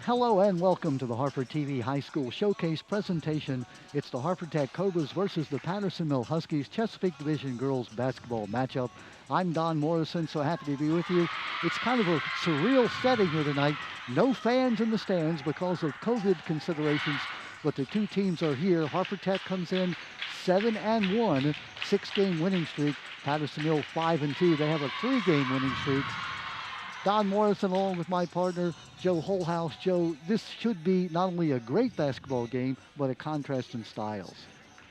Hello and welcome to the Harford TV High School Showcase presentation. It's the Harford Tech Cobras versus the Patterson Mill Huskies Chesapeake Division girls basketball matchup. I'm Don Morrison, so happy to be with you. It's kind of a surreal setting here tonight. No fans in the stands because of COVID considerations, but the two teams are here. Harford Tech comes in 7-1, 6-game winning streak. Patterson Mill 5-2. They have a 3-game winning streak. Don Morrison along with my partner, Joe Holhouse. Joe, this should be not only a great basketball game, but a contrast in styles.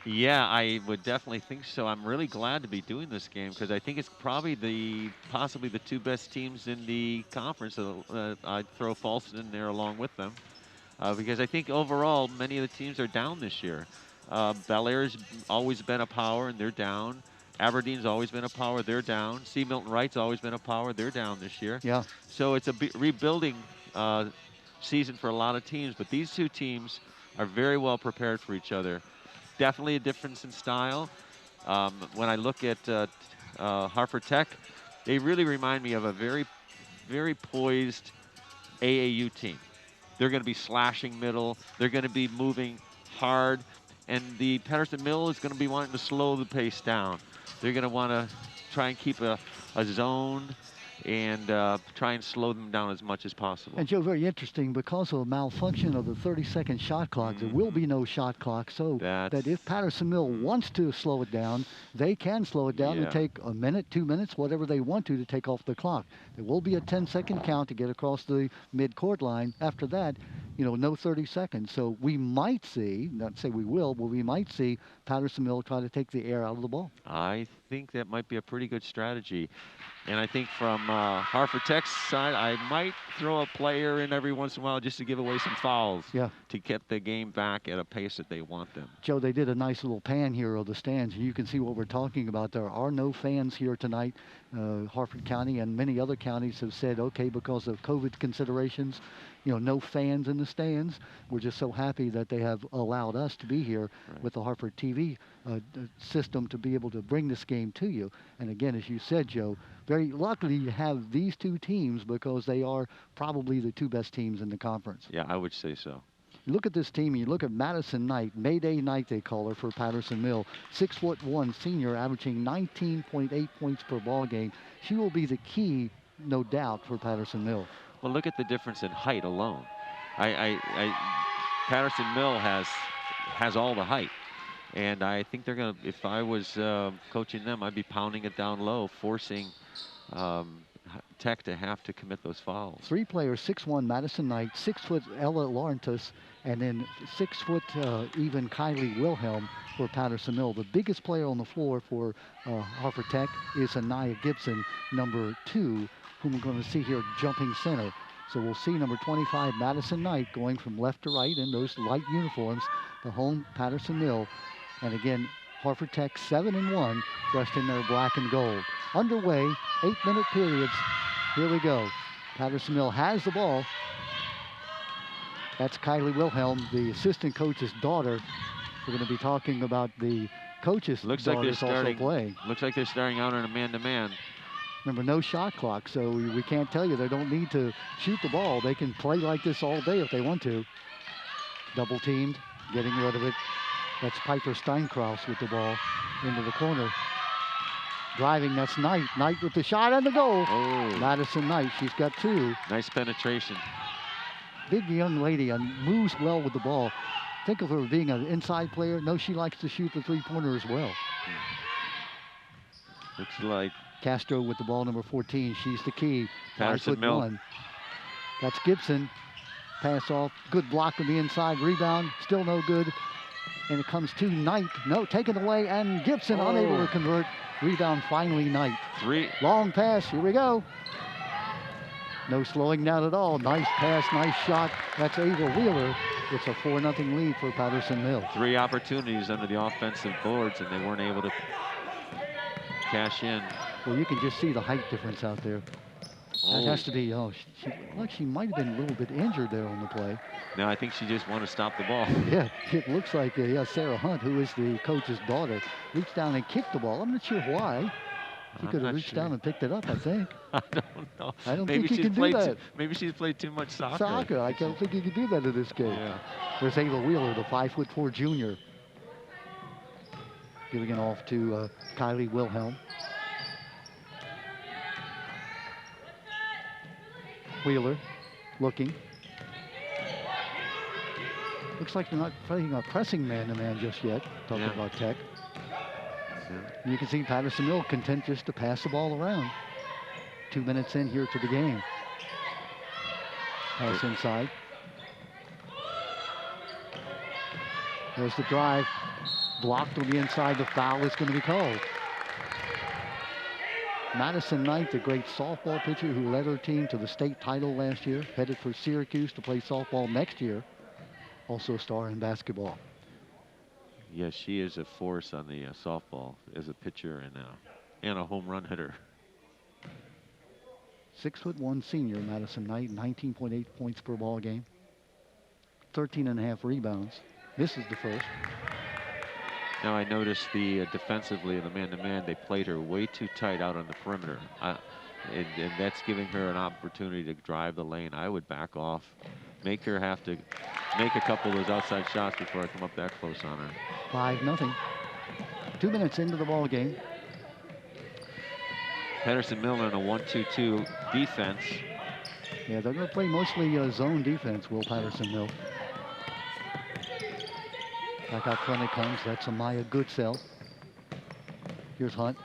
Yeah, I would definitely think so. I'm really glad to be doing this game because I think it's probably possibly the two best teams in the conference. I'd throw Falston in there along with them because I think overall many of the teams are down this year. Bel Air's always been a power and they're down. Aberdeen's always been a power, they're down. C. Milton Wright's always been a power, they're down this year. Yeah. So it's a rebuilding season for a lot of teams, but these two teams are very well prepared for each other. Definitely a difference in style. When I look at Harford Tech, they really remind me of a very, very poised AAU team. They're going to be slashing middle. They're going to be moving hard. And the Patterson Mill is going to be wanting to slow the pace down. They're going to want to try and keep a zone and try and slow them down as much as possible. And Joe, very interesting, because of a malfunction of the 30-second shot clock, there will be no shot clock, so that if Patterson Mill wants to slow it down, they can slow it down and take a minute, 2 minutes, whatever they want to take off the clock. There will be a 10-second count to get across the mid-court line. After that, no 30 seconds. So we might see, not say we will, but we might see Patterson Mill try to take the air out of the ball. I think that might be a pretty good strategy. And I think from Harford Tech's side, I might throw a player in every once in a while just to give away some fouls to get the game back at a pace that they want them. Joe, they did a nice little pan here of the stands. You can see what we're talking about. There are no fans here tonight. Harford County and many other counties have said, okay, because of COVID considerations, no fans in the stands. We're just so happy that they have allowed us to be here with the Harford TV system to be able to bring this game to you. And again, as you said, Joe, very luckily to have these two teams because they are probably the two best teams in the conference. Yeah, I would say so. You look at this team, and you look at Madison Knight, Mayday Knight they call her for Patterson Mill, 6'1" senior, averaging 19.8 points per ball game. She will be the key, no doubt, for Patterson Mill. Well, look at the difference in height alone. Patterson Mill has all the height. And I think they're going to, if I was coaching them, I'd be pounding it down low, forcing Tech to have to commit those fouls. Three players, 6'1", Madison Knight, 6 foot Ella Laurentis, and then 6 foot even Kylie Wilhelm for Patterson Mill. The biggest player on the floor for Harford Tech is Anaya Gibson, number 2, whom we're going to see here jumping center. So we'll see number 25, Madison Knight, going from left to right in those light uniforms, the home Patterson Mill. And again, Harford Tech 7-1, dressed in their black and gold. Underway, 8-minute periods. Here we go. Patterson Mill has the ball. That's Kylie Wilhelm, the assistant coach's daughter. We're going to be talking about the coach's daughters also playing. Looks like they're starting out on a man-to-man. Remember, no shot clock, so we can't tell you they don't need to shoot the ball. They can play like this all day if they want to. Double teamed, getting rid of it. That's Piper Steinkraus with the ball into the corner. Driving, that's Knight. Knight with the shot and the goal. Oh. Madison Knight, she's got 2. Nice penetration. Big young lady and moves well with the ball. Think of her being an inside player. No, she likes to shoot the three-pointer as well. Looks like Castro with the ball, number 14. She's the key. Patterson Mill. 5'1". That's Gibson. Pass off. Good block on the inside. Rebound. Still no good. And it comes to Knight. No, taken away. And Gibson unable to convert. Rebound finally Knight. 3. Long pass. Here we go. No slowing down at all. Nice pass. Nice shot. That's Ava Wheeler. It's a 4-0 lead for Patterson Mill. 3 opportunities under the offensive boards, and they weren't able to cash in. Well, you can just see the height difference out there. That has to be, she might have been a little bit injured there on the play. No, I think she just wanted to stop the ball. Yeah, it looks like Sarah Hunt, who is the coach's daughter, reached down and kicked the ball. I'm not sure why. She I'm could have not reached sure. down and picked it up, I think. I don't know. I don't Maybe think you she's can do played that. maybe she's played too much soccer. Soccer. I don't think you can do that in this game. Yeah. There's Ava Wheeler, the 5'4" junior. Giving it off to Kylie Wilhelm. Wheeler looking. Looks like they're not playing a pressing man-to-man just yet. Talking about Tech. And you can see Patterson Mill content just to pass the ball around. 2 minutes in here to the game. Pass inside. There's the drive. Blocked on the inside. The foul is going to be called. Madison Knight, the great softball pitcher who led her team to the state title last year, headed for Syracuse to play softball next year. Also a star in basketball. Yes, she is a force on the softball as a pitcher and a home run hitter. 6'1" senior Madison Knight, 19.8 points per ball game, 13.5 rebounds. This is the first. Now I noticed defensively in the man-to-man, they played her way too tight out on the perimeter. And that's giving her an opportunity to drive the lane. I would back off, make her have to make a couple of those outside shots before I come up that close on her. 5-0. 2 minutes into the ball game. Patterson Mill in a 1-2-2 defense. Yeah, they're going to play mostly zone defense, will Patterson Mill. Back out front it comes. That's Amaya Goodsell. Here's Hunt.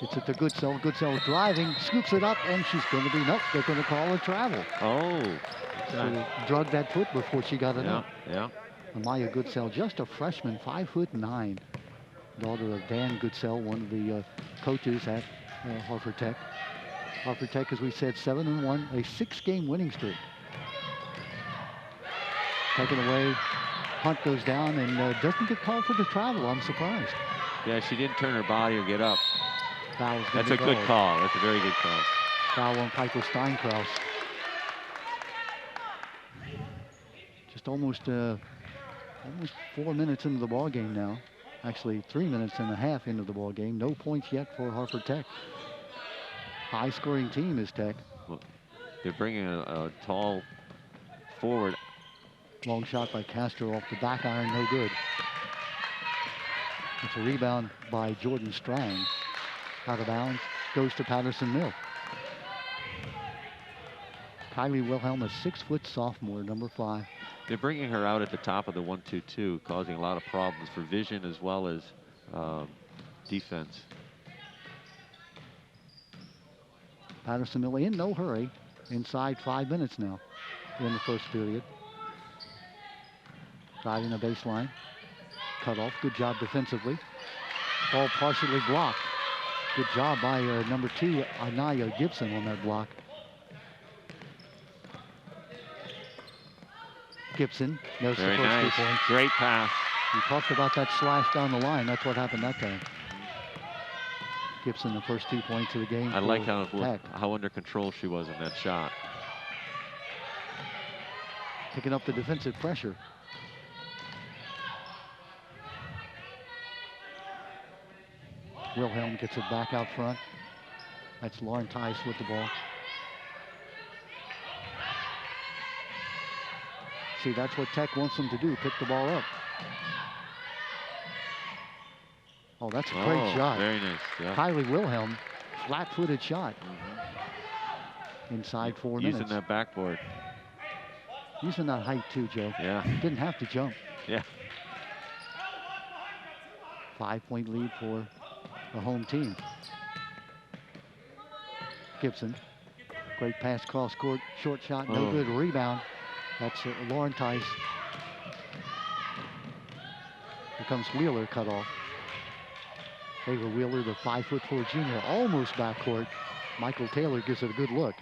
Gets it to Goodsell. Goodsell driving, scoops it up, and she's going to be, nope, they're going to call a travel. Oh. She drugged that foot before she got it up. Yeah. Amaya Goodsell, just a freshman, 5'9", daughter of Dan Goodsell, one of the coaches at Harford Tech. Harford Tech, as we said, 7-1, a 6-game winning streak. Taken away. Hunt goes down and doesn't get called for the travel. I'm surprised. Yeah, she didn't turn her body or get up. That's a good call. That's a very good call. Foul on Piper Steinkraus. Just almost 4 minutes into the ball game now. Actually, 3 minutes and a half into the ball game. No points yet for Harford Tech. High-scoring team is Tech. Well, they're bringing a tall forward. Long shot by Castro off the back iron, no good. It's a rebound by Jordan Strang. Out of bounds, goes to Patterson Mill. Kylie Wilhelm, a 6-foot sophomore, number 5. They're bringing her out at the top of the 1-2-2, causing a lot of problems for vision as well as defense. Patterson Mill in no hurry. Inside 5 minutes now in the first period. Driving the baseline. Cut off. Good job defensively. Ball partially blocked. Good job by number 2, Anaya Gibson, on that block. Gibson. There's the first nice. 2 points. Great pass. We talked about that slash down the line. That's what happened that time. Gibson, the first 2 points of the game. I like how under control she was in that shot. Picking up the defensive pressure. Wilhelm gets it back out front. That's Lauren Tice with the ball. See, that's what Tech wants them to do, pick the ball up. Oh, that's a great shot. Very nice. Yeah. Kylie Wilhelm, flat-footed shot. Inside 4 minutes. Using that backboard. Using that height too, Joe. Yeah. Didn't have to jump. Yeah. 5-point lead for the home team. Gibson, great pass cross court, short shot, no good. Rebound. That's Lauren Tice. Here comes Wheeler, cut off. Ava Wheeler, the 5'4" junior, almost backcourt. Michael Taylor gives it a good look.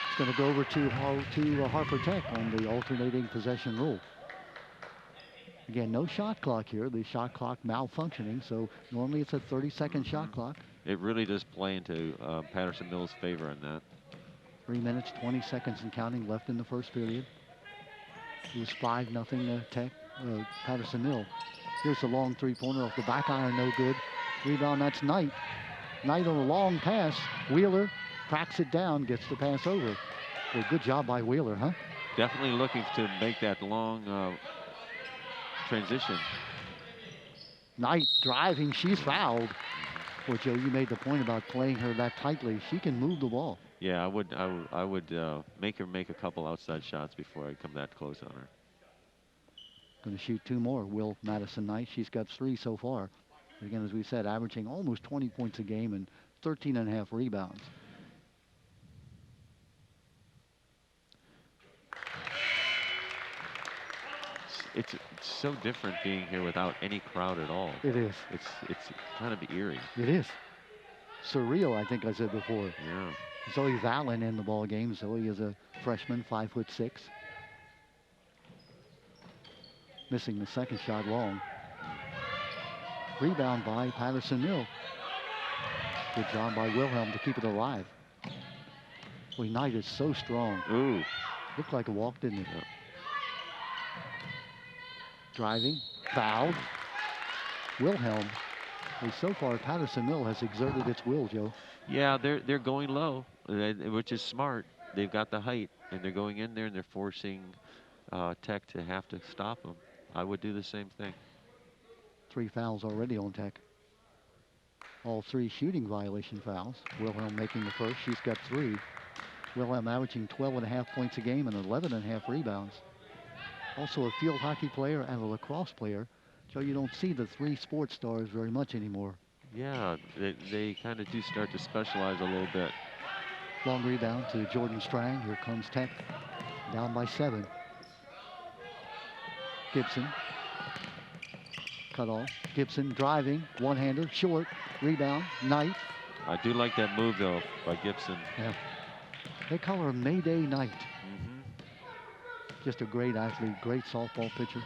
It's going to go over to Harford Tech on the alternating possession rule. Again, no shot clock here. The shot clock malfunctioning, so normally it's a 30-second shot clock. It really does play into Patterson Mill's favor in that. 3 minutes, 20 seconds and counting left in the first period. It was 5-0 Tech Patterson Mill. Here's the long three-pointer off the back iron, no good. Rebound, that's Knight. Knight on a long pass. Wheeler cracks it down, gets the pass over. Well, good job by Wheeler, huh? Definitely looking to make that long transition. Knight driving, she's fouled. Well, Joe, you made the point about playing her that tightly. She can move the ball. Yeah, I would make her make a couple outside shots before I come that close on her. Going to shoot 2 more. Will Madison Knight. She's got 3 so far. Again, as we said, averaging almost 20 points a game and 13.5 rebounds. It's so different being here without any crowd at all. It is. It's kind of eerie. It is. Surreal, I think I said before. Yeah. Zoe Valen in the ball game. Zoe is a freshman, 5'6". Missing the second shot long. Rebound by Patterson Mill. Good job by Wilhelm to keep it alive. Boy, Knight is so strong. Ooh. Looked like a walk, didn't it? Yep. Driving, fouled. Wilhelm. Well, so far, Patterson Mill has exerted its will, Joe. Yeah, they're going low, which is smart. They've got the height, and they're going in there and they're forcing Tech to have to stop them. I would do the same thing. 3 fouls already on Tech. All 3 shooting violation fouls. Wilhelm making the first. She's got 3. Wilhelm averaging 12.5 points a game and 11.5 rebounds. Also a field hockey player and a lacrosse player. Joe, you don't see the 3 sports stars very much anymore. Yeah, they kind of do start to specialize a little bit. Long rebound to Jordan Strang. Here comes Tech. Down by 7. Gibson. Cut off. Gibson driving. One-hander. Short. Rebound. Knight. I do like that move, though, by Gibson. Yeah. They call her Mayday Knight. Just a great athlete, great softball pitcher.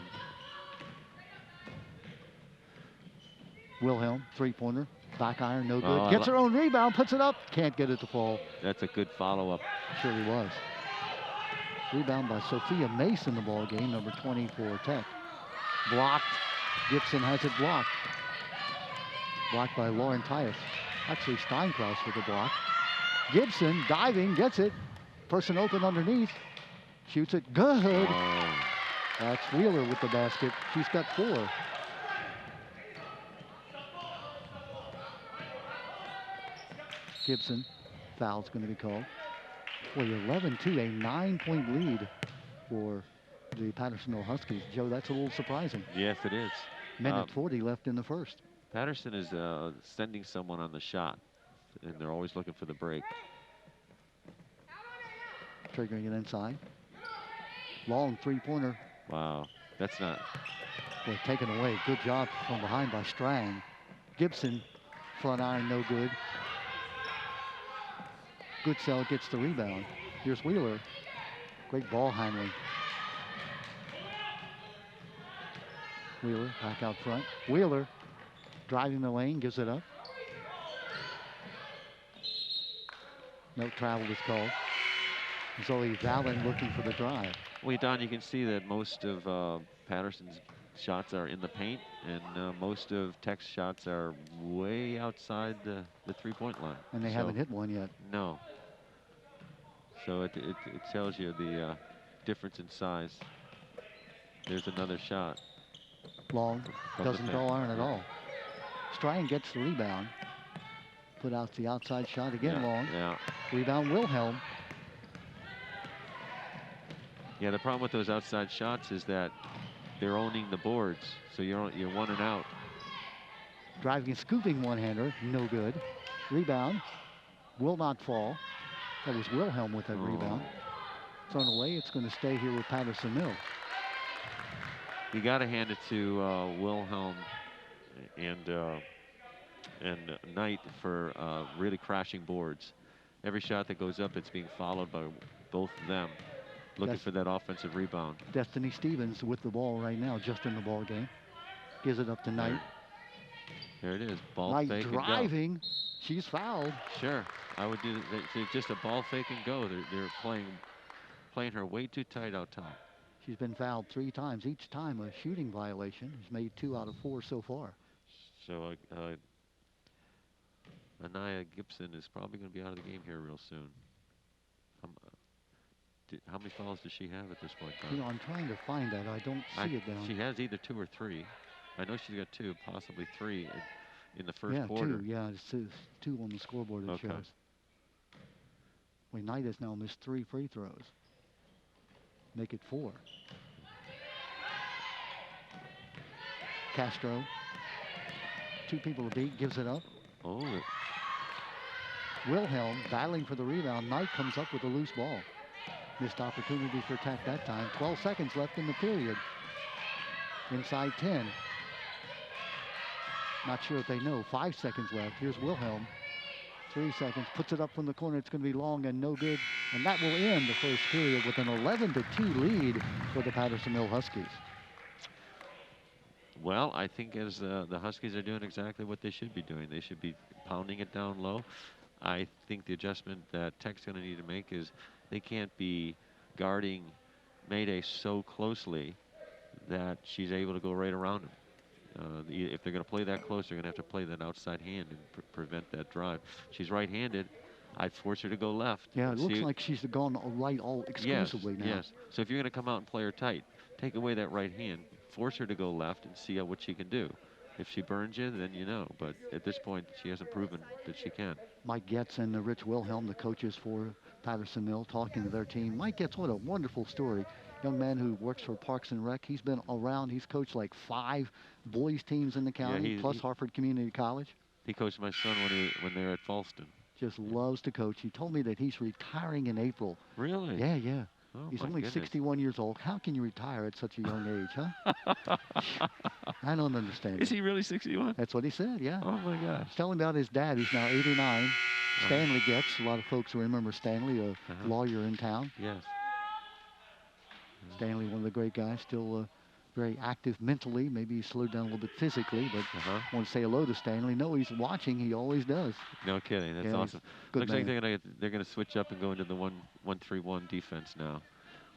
Wilhelm, 3-pointer. Back iron, no good. Gets her own rebound, puts it up. Can't get it to fall. That's a good follow-up. Surely was. Rebound by Sophia Mace in the ball game, number 20 for Tech. Blocked. Gibson has it blocked. Blocked by Lauren Tyus. Actually, Steinkraus with the block. Gibson diving, gets it. Person open underneath. Shoots it good. Oh. That's Wheeler with the basket. She's got 4. Gibson, foul's going to be called. Boy, 11-2, a 9-point lead for the Patterson Huskies. Joe, that's a little surprising. Yes, it is. Minute 40 left in the first. Patterson is sending someone on the shot, and they're always looking for the break. Triggering it inside. Long 3-pointer. Wow, that's not. Boy, taken away. Good job from behind by Strang. Gibson, front iron, no good. Goodsell gets the rebound. Here's Wheeler. Great ball handling. Wheeler back out front. Wheeler driving the lane, gives it up. No travel is called. Zoe Valen looking for the drive. Well, Don, you can see that most of Patterson's shots are in the paint, and most of Tech's shots are way outside the 3-point line. And they haven't hit one yet. No. So it tells you the difference in size. There's another shot. Long, doesn't go iron at all. Strang gets the rebound. Put out the outside shot again, Long. Yeah. Rebound, Wilhelm. Yeah, the problem with those outside shots is that they're owning the boards, so you're 1 and out. Driving and scooping one-hander, no good. Rebound, will not fall. That was Wilhelm with that rebound. Thrown away, it's going to stay here with Patterson Mill. You got to hand it to Wilhelm and Knight for really crashing boards. Every shot that goes up, it's being followed by both of them, looking for that offensive rebound. Destiny Stevens with the ball right now, just in the ball game. Gives it up to Knight. There it is, ball Knight fake driving. and go. She's fouled. Sure, I would do just a ball fake and go. They're playing her way too tight out top. She's been fouled 3 times, each time a shooting violation. She's made 2 out of 4 so far. So Anaya Gibson is probably going to be out of the game here real soon. How many fouls does she have at this point, Tom? You know, I'm trying to find that. I don't see it down. She has either 2 or 3. I know she's got 2, possibly 3 in the first quarter. 2. Yeah, it's 2 on the scoreboard it shows. Well, Knight has now missed 3 free throws. Make it 4. Castro. 2 people to beat, gives it up. Oh. Wilhelm battling for the rebound. Knight comes up with a loose ball. Missed opportunity for attack that time. 12 seconds left in the period. Inside 10. Not sure if they know. 5 seconds left. Here's Wilhelm. 3 seconds. Puts it up from the corner. It's going to be long and no good. And that will end the first period with an 11-2 lead for the Patterson Mill Huskies. Well, I think as the Huskies are doing exactly what they should be doing. They should be pounding it down low. I think the adjustment that Tech's going to need to make is they can't be guarding Mayday so closely that she's able to go right around him. If they're going to play that close, they're going to have to play that outside hand and prevent that drive. She's right-handed. I'd force her to go left. Yeah, it looks like she's gone right all exclusively now. Yes. So if you're going to come out and play her tight, take away that right hand, force her to go left and see what she can do. If she burns you, then you know. But at this point, she hasn't proven that she can. Mike Getz and Rich Wilhelm, the coaches for Patterson Mill, talking to their team. Mike Getz, what a wonderful story. Young man who works for Parks and Rec. He's been around. He's coached like 5 boys teams in the county, plus Harford Community College. He coached my son when they were at Falston. Just loves to coach. He told me that he's retiring in April. Really? Yeah, yeah. Oh, he's only 61 years old. How can you retire at such a young age, huh? I don't understand. Is he really 61? That's what he said, yeah. Oh, my gosh. Tell him about his dad, who's now 89. Stanley Getz. A lot of folks remember Stanley, a lawyer in town. Yes. Stanley, one of the great guys, still very active mentally. Maybe he slowed down a little bit physically, but I want to say hello to Stanley. No, he's watching. He always does. No kidding. That's awesome. Looks like they're going to switch up and go into the 1-3-1 defense now,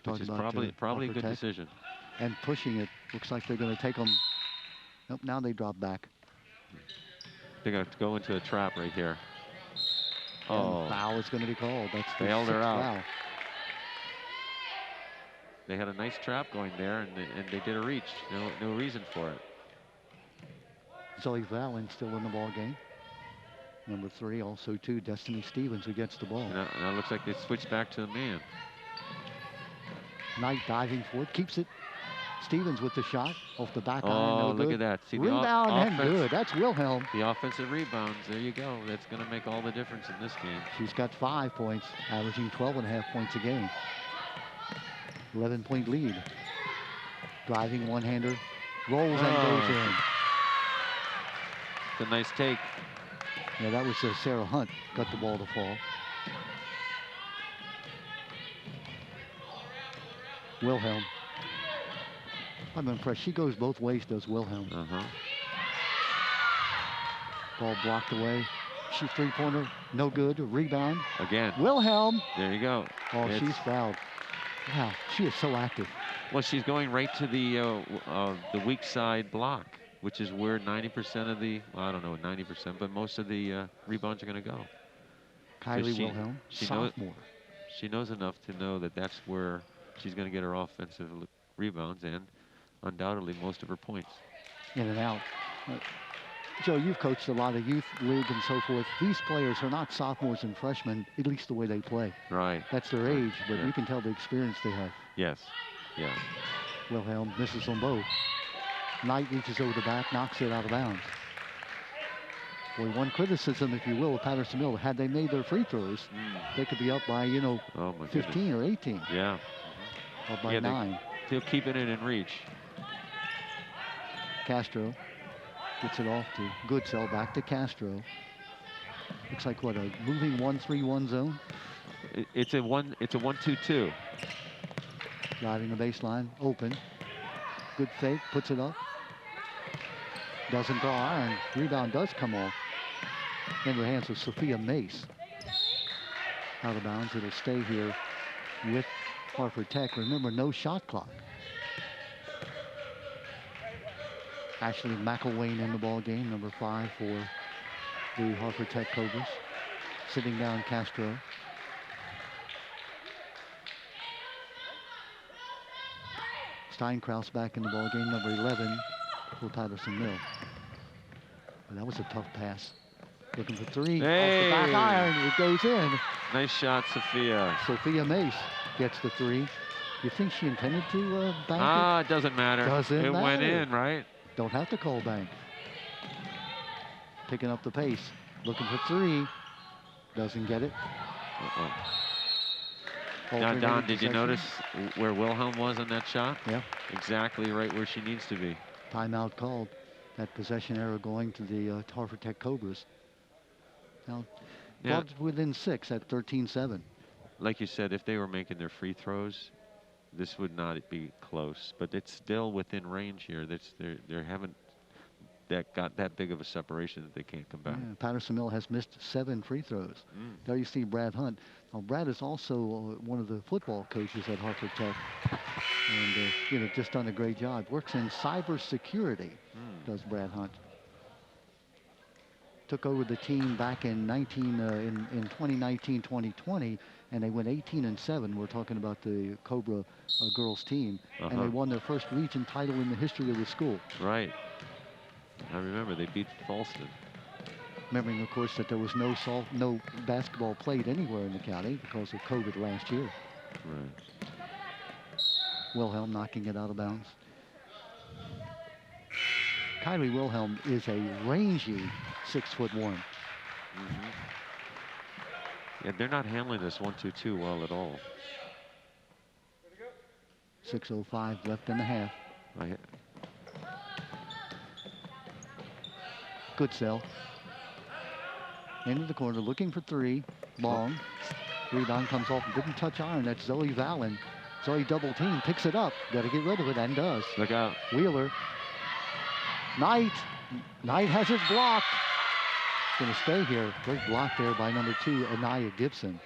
which is probably a good decision. And pushing it. Looks like they're going to take them. Nope, now they drop back. They're going to go into a trap right here. And foul is going to be called. That's the held her out. Foul. They had a nice trap going there, and they did a reach. No reason for it. Zoe Valen still in the ball game. Number 3, also 2, Destiny Stevens, who gets the ball. Now it looks like they switched back to the man. Knight diving for it, keeps it. Stevens with the shot off the back iron. Oh, No look good. at that. See, rebound and good. That's Wilhelm. The offensive rebounds. There you go. That's going to make all the difference in this game. She's got 5 points, averaging 12.5 points a game. 11-point lead. Driving one-hander. Rolls and goes in. It's a nice take. Yeah, that was Sarah Hunt. Got the ball to fall. Wilhelm. I'm impressed. She goes both ways, does Wilhelm. Ball blocked away. She's 3-pointer. No good. Rebound. Again. Wilhelm. There you go. Oh, she's fouled. Wow, she is so active. Well, she's going right to the weak side block, which is where 90% of the, well, I don't know 90%, but most of the rebounds are going to go. Kylie Wilhelm, sophomore. She knows enough to know that that's where she's going to get her offensive rebounds and undoubtedly most of her points. In and out. Joe, you've coached a lot of youth league and so forth. These players are not sophomores and freshmen, at least the way they play. Right. That's their age, but you can tell the experience they have. Yes. Yeah. Wilhelm misses on both. Knight reaches over the back, knocks it out of bounds. Boy, one criticism, if you will, of Patterson Mill, had they made their free throws, they could be up by, 15 or 18. Yeah. Up by 9. They're keeping it in reach. Castro gets it off to Goodsell, back to Castro. Looks like what, a moving 1-3-1 zone? It's a 1-2-2. Driving the baseline, open. Good fake, puts it up. Doesn't draw iron. Rebound does come off. In the hands of Sophia Mace. Out of bounds, it'll stay here with Harford Tech. Remember, no shot clock. Ashley McElwain in the ball game, number 5 for the Harford Tech Cobras. Sitting down Castro. Steinkraus back in the ball game, number 11 for Patterson Mill. But that was a tough pass. Looking for 3. Hey. Off the back iron, it goes in. Nice shot, Sophia. Sophia Mace gets the 3. You think she intended to bank it? Doesn't matter. It went in, right? Don't have to call bank. Picking up the pace. Looking for 3. Doesn't get it. Now, Don, did you notice where Wilhelm was on that shot? Yeah. Exactly right where she needs to be. Timeout called. That possession error going to the Harford Tech Cobras. Now, brought within 6 at 13-7. Like you said, if they were making their free throws, this would not be close. But it's still within range here. They haven't got that big of a separation that they can't come back. Yeah, Patterson Mill has missed 7 free throws. There you see Brad Hunt. Now, Brad is also one of the football coaches at Harford Tech. And, just done a great job. Works in cybersecurity, does Brad Hunt. Took over the team back in 2019-2020, and they went 18-7. We're talking about the Cobra girls team. And they won their first region title in the history of the school. Right. I remember they beat Falston. Remembering, of course, that there was no basketball played anywhere in the county because of COVID last year. Right. Wilhelm knocking it out of bounds. Kylie Wilhelm is a rangy 6'1". Yeah, they're not handling this 1-2-2 well at all. 6:05 left in the half. Good sell. Into the corner, looking for 3. Long. Rebound comes off and didn't touch iron. That's Zoe Valen. Zoe double team, picks it up. Got to get rid of it, and does. Look out. Wheeler. Knight. Knight has it blocked. Going to stay here. Great block there by number 2, Anaya Gibson.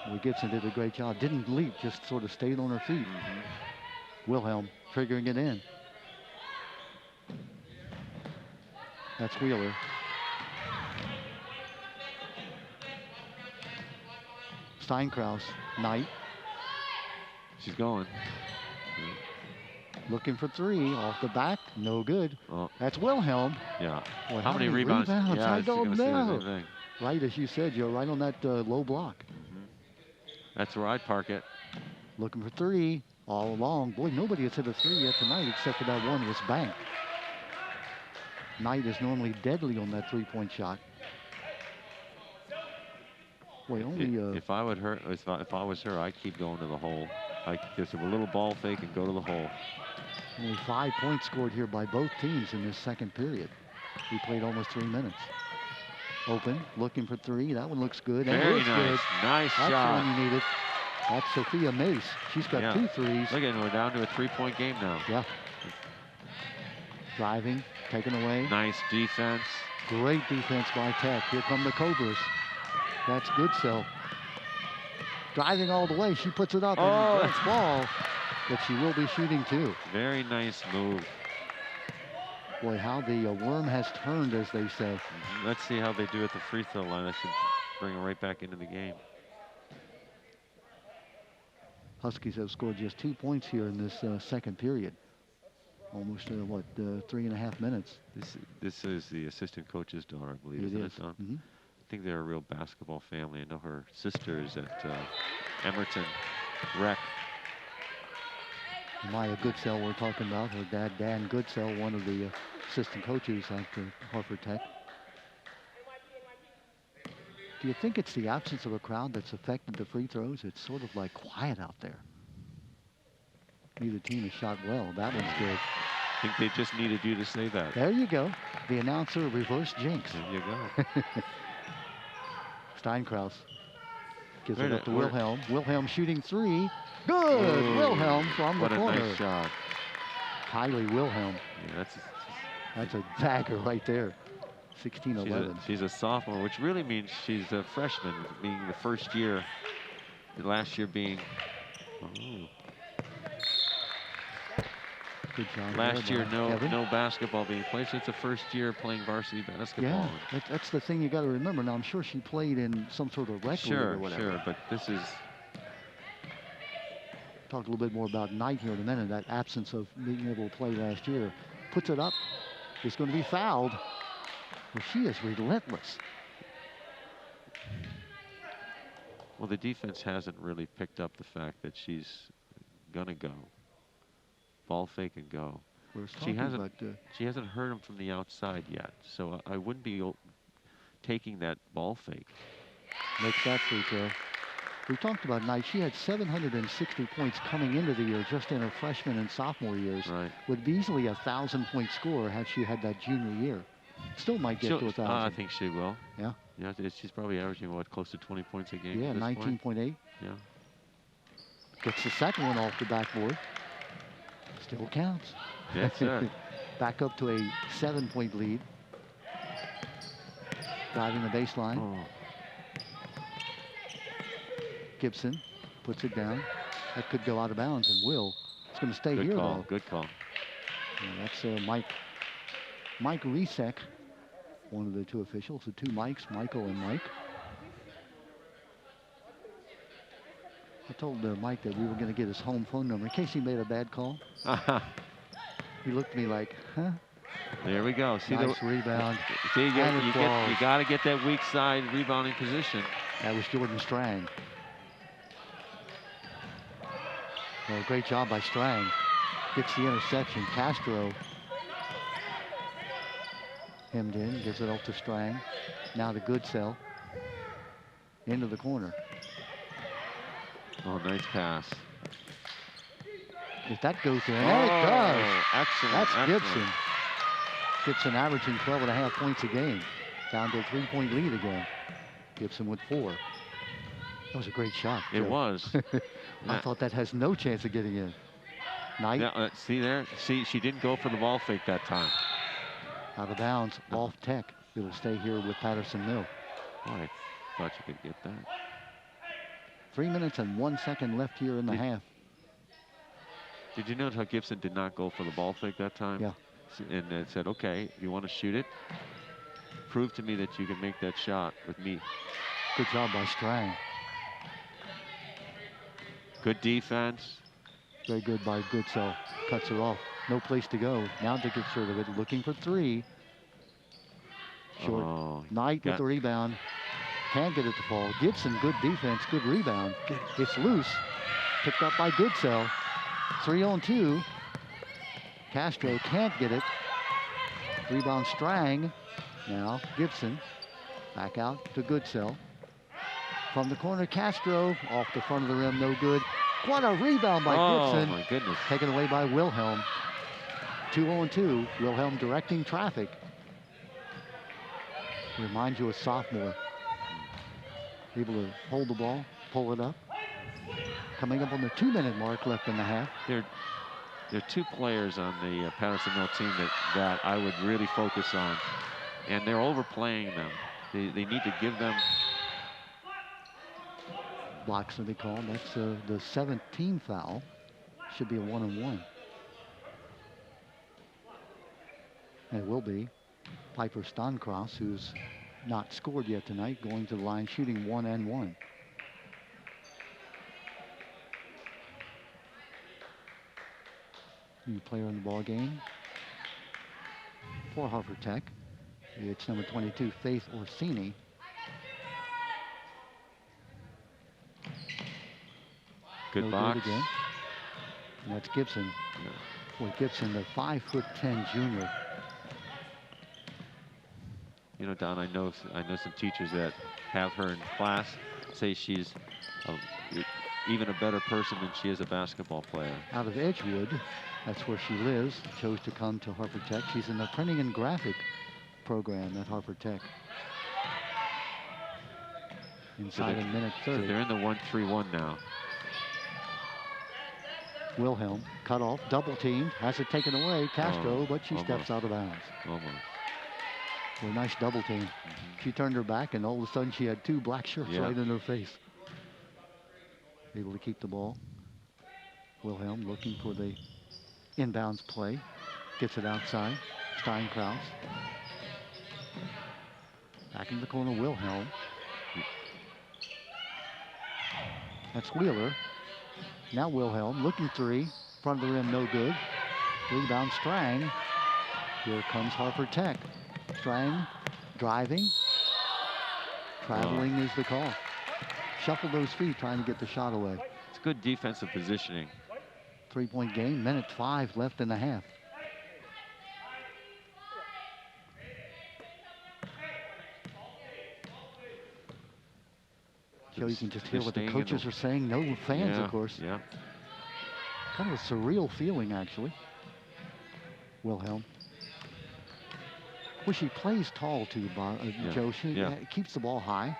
Well, Gibson did a great job. Didn't leap, just sort of stayed on her feet. Wilhelm triggering it in. That's Wheeler. Steinkraus, Knight. She's going. Looking for 3 off the back, no good. Oh. That's Wilhelm. Yeah. Boy, how many rebounds? Yeah, I don't know. Right, as you said, Joe, right on that low block. That's where I'd park it. Looking for 3 all along. Boy, nobody has hit a 3 yet tonight except for that one was banked. Knight is normally deadly on that 3-point shot. Boy, only if I was her, I'd keep going to the hole. I'd just a little ball fake and go to the hole. Only 5 points scored here by both teams in this second period. We played almost 3 minutes. Open, looking for 3. That one looks good. Very nice. Good. Nice shot. That's the one you needed. That's Sophia Mace. She's got 2 threes. Look at it, we're down to a 3-point game now. Yeah. Driving, taken away. Nice defense. Great defense by Tech. Here come the Cobras. That's good sell. Driving all the way, she puts it up and it's ball, but she will be shooting too. Very nice move. Boy, how the worm has turned, as they say. Let's see how they do at the free throw line. I should bring them right back into the game. Huskies have scored just 2 points here in this second period. Almost, 3.5 minutes. This is the assistant coach's daughter, I believe, isn't it, Don? I think they're a real basketball family. I know her sister is at Emerton Rec. Maya Goodsell we're talking about. Her dad, Dan Goodsell, one of the assistant coaches at Harford Tech. Do you think it's the absence of a crowd that's affected the free throws? It's sort of like quiet out there. Neither team has shot well. That one's good. I think they just needed you to say that. There you go. The announcer reverse jinx. There you go. Steinkraus gives it up to Wilhelm. Wilhelm shooting 3. Good! Ooh, Wilhelm from the corner. What a nice shot. Kylie Wilhelm. Yeah, that's a dagger right there. 16-11. She's a sophomore, which really means she's a freshman, being the first year last year being Good job. last year no Kevin. no basketball being played. So it's the first year playing varsity basketball. Yeah, that's the thing you got to remember. Now I'm sure she played in some sort of rec league or whatever. Sure, but this is. Talk a little bit more about Knight here in a minute. That absence of being able to play last year. Puts it up. It's going to be fouled. Well, she is relentless. Well, the defense hasn't really picked up the fact that she's going to go. Ball fake and go. She hasn't heard him from the outside yet, so I wouldn't be taking that ball fake. Makes that free throw. We talked about Knight. She had 760 points coming into the year just in her freshman and sophomore years. Right. Would be easily a 1,000-point scorer had she had that junior year. Still might get to 1,000. I think she will. Yeah. Yeah, she's probably averaging, what, close to 20 points a game? Yeah, 19.8. Yeah. Gets the second one off the backboard. Still counts. Yes, sir. Back up to a 7-point lead. Driving the baseline. Oh. Gibson puts it down. That could go out of bounds and will. It's going to stay Good here, call. though. Good call. Yeah, that's Mike Resek, one of the two officials. The two Mikes, Michael and Mike. I told Mike that we were going to get his home phone number in case he made a bad call. He looked at me like, huh? There we go. See nice rebound. See, you got to get that weak side rebounding position. That was Jordan Strang. Well, great job by Strang. Gets the interception. Castro hemmed in, gives it off to Strang. Now to Goodsell. Into the corner. Oh, nice pass. If that goes in, and it does. Excellent. That's excellent. Gibson. Gibson averaging 12.5 points a game. Down to a 3-point lead again. Gibson with 4. That was a great shot. It was. I thought that has no chance of getting in. Knight. Yeah, see there? See, she didn't go for the ball fake that time. Out of bounds, off Tech. It'll stay here with Patterson Mill. Oh, I thought you could get that. 3 minutes and 1 second left here in the half. Did you notice how Gibson did not go for the ball fake that time? Yeah. And it said, okay, if you want to shoot it, prove to me that you can make that shot with me. Good job by Strang. Good defense. Very good by Goodsell. Cuts her off. No place to go. Now to get rid of it. Looking for 3. Short. Oh, Knight with the rebound. Can't get it to fall. Gibson, good defense, good rebound. It's loose. Picked up by Goodsell. 3-on-2. Castro can't get it. Rebound Strang. Now Gibson. Back out to Goodsell. From the corner, Castro. Off the front of the rim, no good. What a rebound by Gibson. Oh, my goodness. Taken away by Wilhelm. 2-on-2. Wilhelm directing traffic. Reminds you of sophomore. Able to hold the ball, pull it up. Coming up on the 2-minute mark left in the half. There are 2 players on the Patterson Mill team that I would really focus on, and they're overplaying them. They need to give them blocks to be called. That's the 17th foul. Should be a 1-on-1. And it will be Piper Stoncross, who's not scored yet tonight, going to the line, shooting 1-and-1. New player in the ball game for Harford Tech. It's number 22, Faith Orsini. Good no box. Good again. And that's Gibson. Yeah. Boy, Gibson, the 5'10" junior. You know, Don, I know some teachers that have her in class say she's even a better person than she is a basketball player. Out of Edgewood, that's where she lives. Chose to come to Harford Tech. She's in the printing and graphic program at Harford Tech. Inside a minute 30. So they're in the 1-3-1 now. Wilhelm cut off, double teamed, has it taken away. Castro, but she almost. steps out of bounds. Almost. Well, nice double team. She turned her back, and all of a sudden she had 2 black shirts right in her face. able to keep the ball. Wilhelm looking for the inbounds play. Gets it outside. Steinkraus. Back in the corner, Wilhelm. That's Wheeler. Now Wilhelm looking three. Front of the rim, no good. Rebound, Strang. Here comes Harford Tech. Strang driving. Traveling is the call. Shuffle those feet, trying to get the shot away. It's good defensive positioning. 3-point game, minute 5 left in the half. Joe, you can just hear what the coaches are saying. No fans, of course. Yeah. Kind of a surreal feeling, actually. Wilhelm. Well, she plays tall, too, Joe. She keeps the ball high.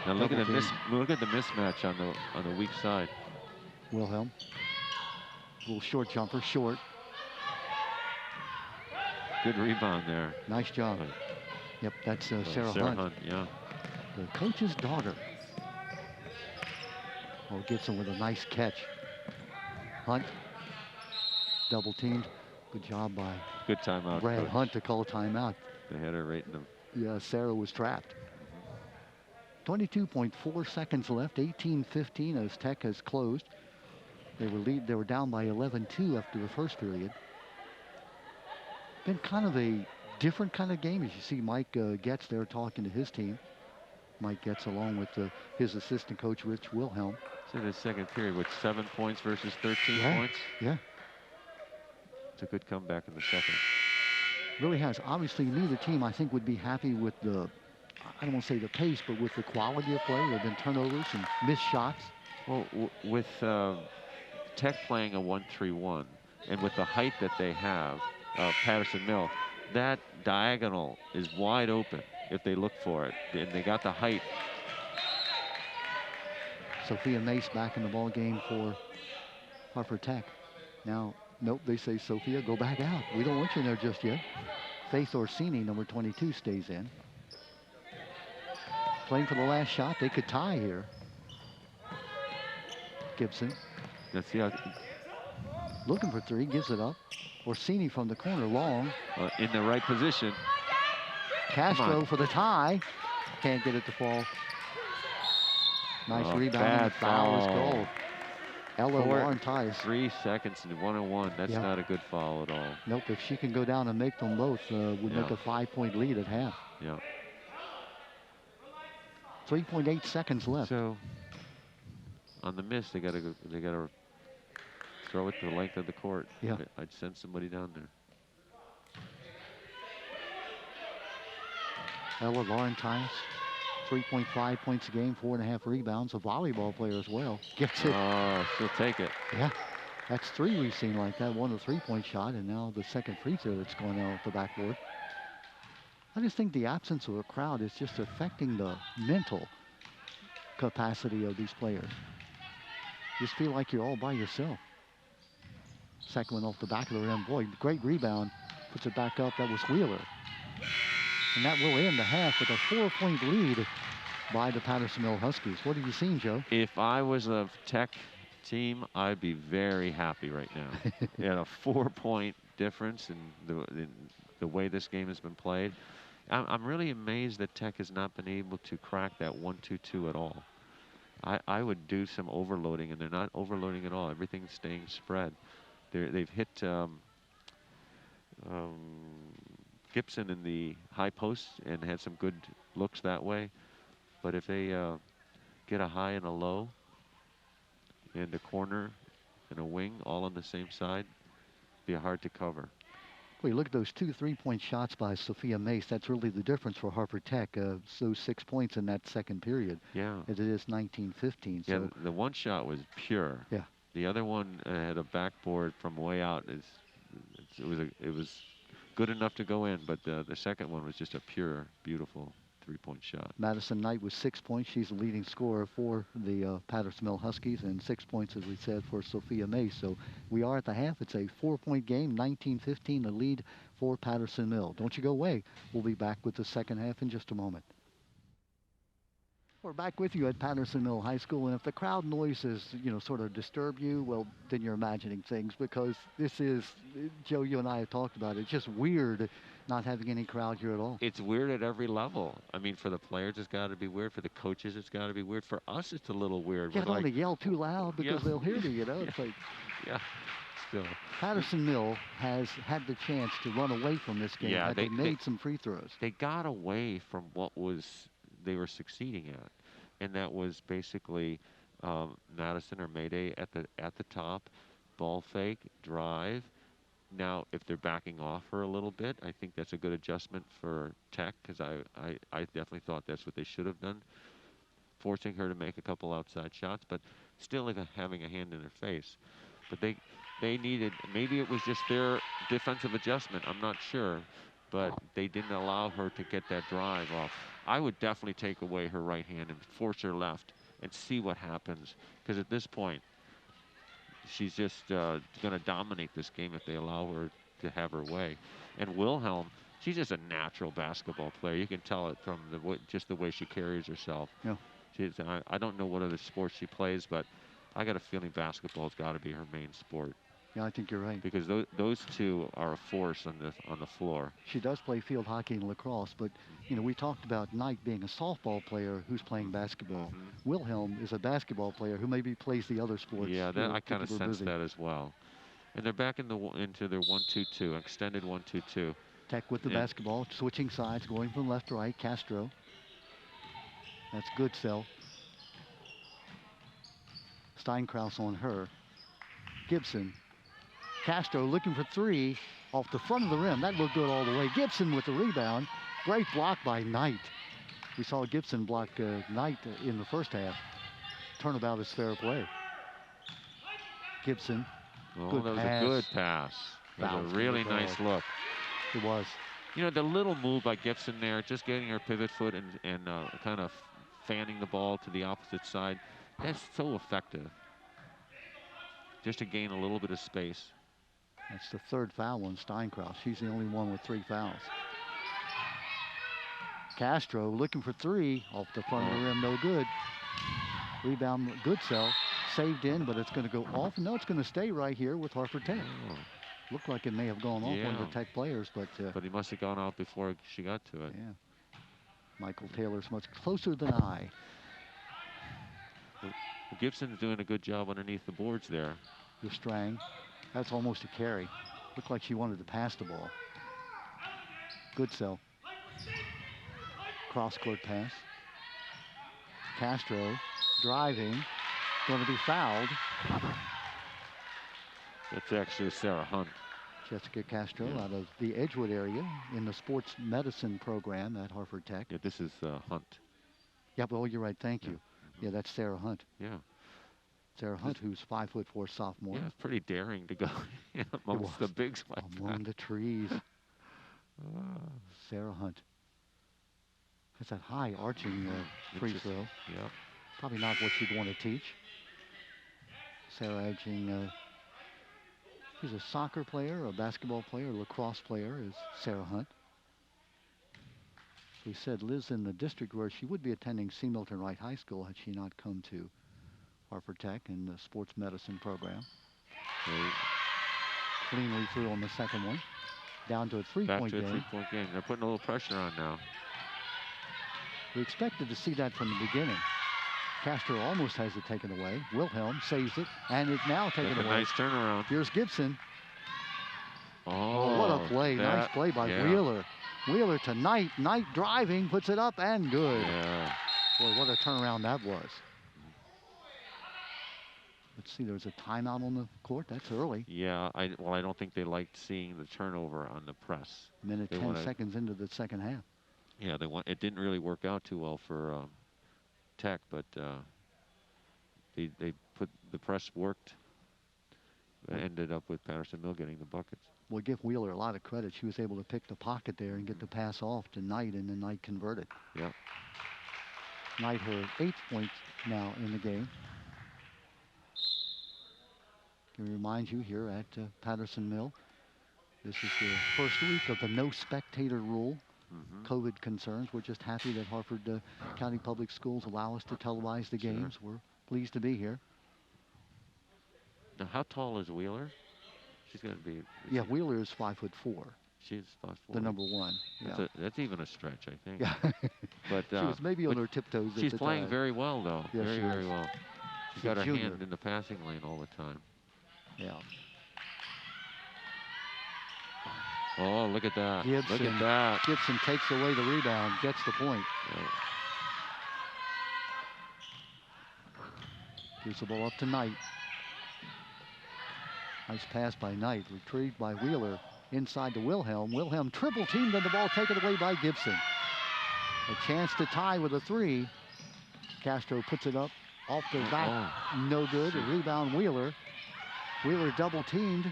Now look at the mismatch on the weak side. Wilhelm. Little short jumper, short. Good rebound there. Nice job. Yep, that's Sarah Hunt. Yeah. The coach's daughter. Oh, Gibson with a nice catch. Hunt. Double teamed. Good job by good timeout. Brad coach. Hunt to call timeout. They had her right in them. Yeah, Sarah was trapped. 22.4 seconds left. 18-15 as Tech has closed. They were down by 11-2 after the first period. Been kind of a different kind of game as you see Mike Getz there talking to his team. Mike Getz along with his assistant coach Rich Wilhelm. So the second period with 7 points versus 13 points. Yeah. It's a good comeback in the second. Really has. Obviously, neither team I think would be happy with the, I don't want to say the pace, but with the quality of play. There have been turnovers and missed shots. Well, with Tech playing a 1-3-1 and with the height that they have, Patterson Mill, that diagonal is wide open if they look for it. And they got the height. Sophia Mace back in the ball game for Harford Tech. Now, nope, they say, Sophia, go back out. We don't want you in there just yet. Faith Orsini, number 22, stays in. Playing for the last shot. They could tie here. Gibson. Let's see how. Looking for three, gives it up. Orsini from the corner, long. In the right position. Castro for the tie. Can't get it to fall. Nice rebound. And the foul is called. Ella Lauren-Tice. 3 seconds and 1-on-1. That's not a good foul at all. Nope. If she can go down and make them both, would make a 5-point lead at half. Yeah. 3.8 seconds left. So on the miss, they gotta throw it to the length of the court. Yeah. I'd send somebody down there. Ella Lauren-Tice, 3.5 points a game, 4.5 rebounds. A volleyball player as well. Gets it. Oh, she'll take it. Yeah. That's 3 we've seen like that. One a 3-point shot, and now the second free throw that's going out off the backboard. I just think the absence of a crowd is just affecting the mental capacity of these players. Just feel like you're all by yourself. Second one off the back of the rim. Boy, great rebound. Puts it back up. That was Wheeler. And that will end the half with a 4-point lead by the Patterson Mill Huskies. What have you seen, Joe? If I was a Tech team, I'd be very happy right now. You had a 4-point difference in the way this game has been played. I'm really amazed that Tech has not been able to crack that 1-2-2 at all. I would do some overloading, and they're not overloading at all. Everything's staying spread. They've hit Gibson in the high post and had some good looks that way. But if they get a high and a low and a corner and a wing all on the same side, be hard to cover. Well, you look at those 2 3-point shots by Sophia Mace. That's really the difference for Harford Tech. Those 6 points in that second period. Yeah. As it is 19-15. Yeah, the one shot was pure. Yeah. The other one had a backboard from way out. It was good enough to go in, but the second one was just a pure, beautiful 3-point shot. Madison Knight with 6 points. She's the leading scorer for the Patterson Mill Huskies, and 6 points, as we said, for Sophia Mace. So we are at the half. It's a 4-point game, 19-15, the lead for Patterson Mill. Don't you go away. We'll be back with the second half in just a moment. We're back with you at Patterson Mill High School, and if the crowd noises, sort of disturb you, well, then you're imagining things, because this is, Joe, you and I have talked about it. It's just weird not having any crowd here at all. It's weird at every level. I mean, for the players, it's got to be weird. For the coaches, it's got to be weird. For us, it's a little weird. You don't want to yell too loud because they'll hear you, It's like... Yeah, still. Patterson Mill has had the chance to run away from this game. Yeah, they made some free throws. They got away from what they were succeeding at, and that was basically Madison or Mayday at the top, ball fake, drive. Now, if they're backing off her a little bit, I think that's a good adjustment for Tech, because I definitely thought that's what they should have done, forcing her to make a couple outside shots, but still having a hand in her face. But they needed, maybe it was just their defensive adjustment, I'm not sure, but they didn't allow her to get that drive off. I would definitely take away her right hand and force her left and see what happens, because at this point, she's just going to dominate this game if they allow her to have her way. And Wilhelm, she's just a natural basketball player. You can tell it from just the way she carries herself. Yeah. I don't know what other sports she plays, but I got a feeling basketball's got to be her main sport. Yeah, I think you're right. Because those two are a force on the floor. She does play field hockey and lacrosse, but we talked about Knight being a softball player who's playing basketball. Wilhelm is a basketball player who maybe plays the other sports. Yeah, I kind of sense that as well. And they're back into their 1-2-2, extended 1-2-2. Tech with the basketball, switching sides, going from left to right. Castro. That's Goodsell. Steinkraus on her. Gibson. Castro looking for three off the front of the rim. That looked good all the way. Gibson with the rebound. Great block by Knight. We saw Gibson block Knight in the first half. Turnabout is fair play. Gibson. Oh, that was a good pass. That was a really nice look. It was. The little move by Gibson there, just getting her pivot foot and kind of fanning the ball to the opposite side. That's so effective. Just to gain a little bit of space. That's the third foul on Steinkraus. She's the only one with 3 fouls. Castro looking for three off the front of the rim, no good. Rebound, Goodsell, saved in, but it's going to go off. No, it's going to stay right here with Harford Tech. Looked like it may have gone off one of the Tech players, but he must have gone out before she got to it. Yeah. Michael Taylor's much closer than I. Well, Gibson's doing a good job underneath the boards there. The Strang. That's almost a carry. Looked like she wanted to pass the ball. Goodsell. Cross-court pass. Castro driving. Going to be fouled. That's actually Sarah Hunt. Jessica Castro out of the Edgewood area in the sports medicine program at Harford Tech. Yeah, this is Hunt. Yeah, well, you're right. Thank you. Yeah, that's Sarah Hunt. Yeah. Sarah Hunt, who's 5'4" sophomore. Yeah, it's pretty daring to go amongst the bigs like among the trees. Sarah Hunt. That's that high arching free throw. Yeah. Probably not what you'd want to teach. Sarah edging. She's a soccer player, a basketball player, a lacrosse player is Sarah Hunt. We said lives in the district where she would be attending C. Milton Wright High School had she not come to Harford Tech in the sports medicine program. Cleanly through on the second one. Down to a three-point game. Back to a three-point game. They're putting a little pressure on now. We expected to see that from the beginning. Castro almost has it taken away. Wilhelm saves it, and it's now taken away. Nice turnaround. Here's Gibson. Oh, what a play. Nice play by Wheeler. Wheeler to Knight. Knight driving, puts it up, and good. Yeah. Boy, what a turnaround that was. Let's see, there's a timeout on the court. That's early. Yeah, I don't think they liked seeing the turnover on the press. Minute 10 seconds into the second half. Yeah, it didn't really work out too well for Tech, but they put the press worked. Ended up with Patterson Mill getting the buckets. We'll give Wheeler a lot of credit. She was able to pick the pocket there and get the pass off to Knight, and then Knight converted. Yeah. Knight her 8th point now in the game. Can remind you here at Patterson Mill, this is the first week of the no spectator rule. COVID concerns. We're just happy that Harford County Public Schools allow us to televise the games. We're pleased to be here. Now, how tall is Wheeler? She's going to be. Yeah, Wheeler is 5'4". She's 5'4". The number one. Yeah. That's even a stretch, I think. Yeah. But she was maybe on her tiptoes. She's playing very well, though. Yes, very well. She's got her junior. hand in the passing lane all the time. Yeah. Oh, look at that. Gibson, look at that. Gibson takes away the rebound, gets the point. Yeah. Gives the ball up to Knight. Nice pass by Knight, retrieved by Wheeler. Inside to Wilhelm. Wilhelm triple teamed, and the ball taken away by Gibson. A chance to tie with a 3. Castro puts it up off the back. No good. A rebound Wheeler. Wheeler double teamed.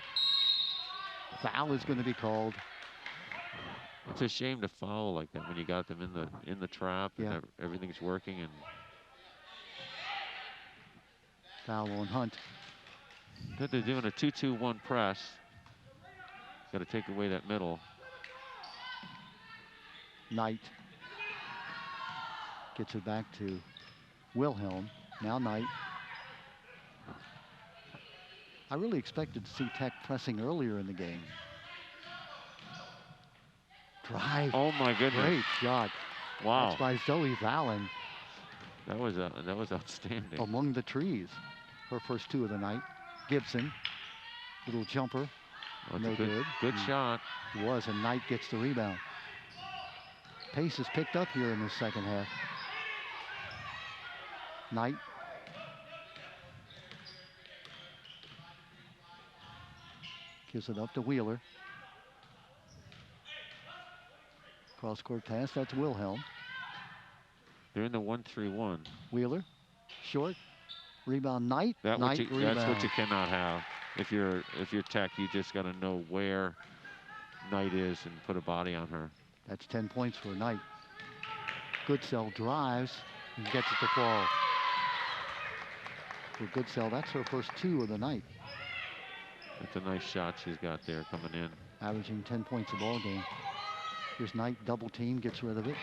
Foul is going to be called. It's a shame to foul like that when you got them in the trap and everything's working. And foul on Hunt. Good, they're doing a 2-2-1 press. Got to take away that middle. Knight gets it back to Wilhelm. Now Knight. I really expected to see Tech pressing earlier in the game. Drive. Oh my goodness. Great shot. Wow. That's by Zoe Valen. That was outstanding. Among the trees. Her first 2 of the night. Gibson. Little jumper. No good. Good shot. It was, and Knight gets the rebound. Pace is picked up here in the second half. Knight. Gives it up to Wheeler. Cross-court pass, that's Wilhelm. They're in the 1-3-1. Wheeler, short, rebound Knight. That's what you cannot have. If you're Tech, you just got to know where Knight is and put a body on her. That's 10 points for Knight. Goodsell drives and gets it to fall. For Goodsell, that's her first 2 of the night. That's a nice shot she's got there coming in. Averaging 10 points a ball game. Here's Knight, double team, gets rid of it.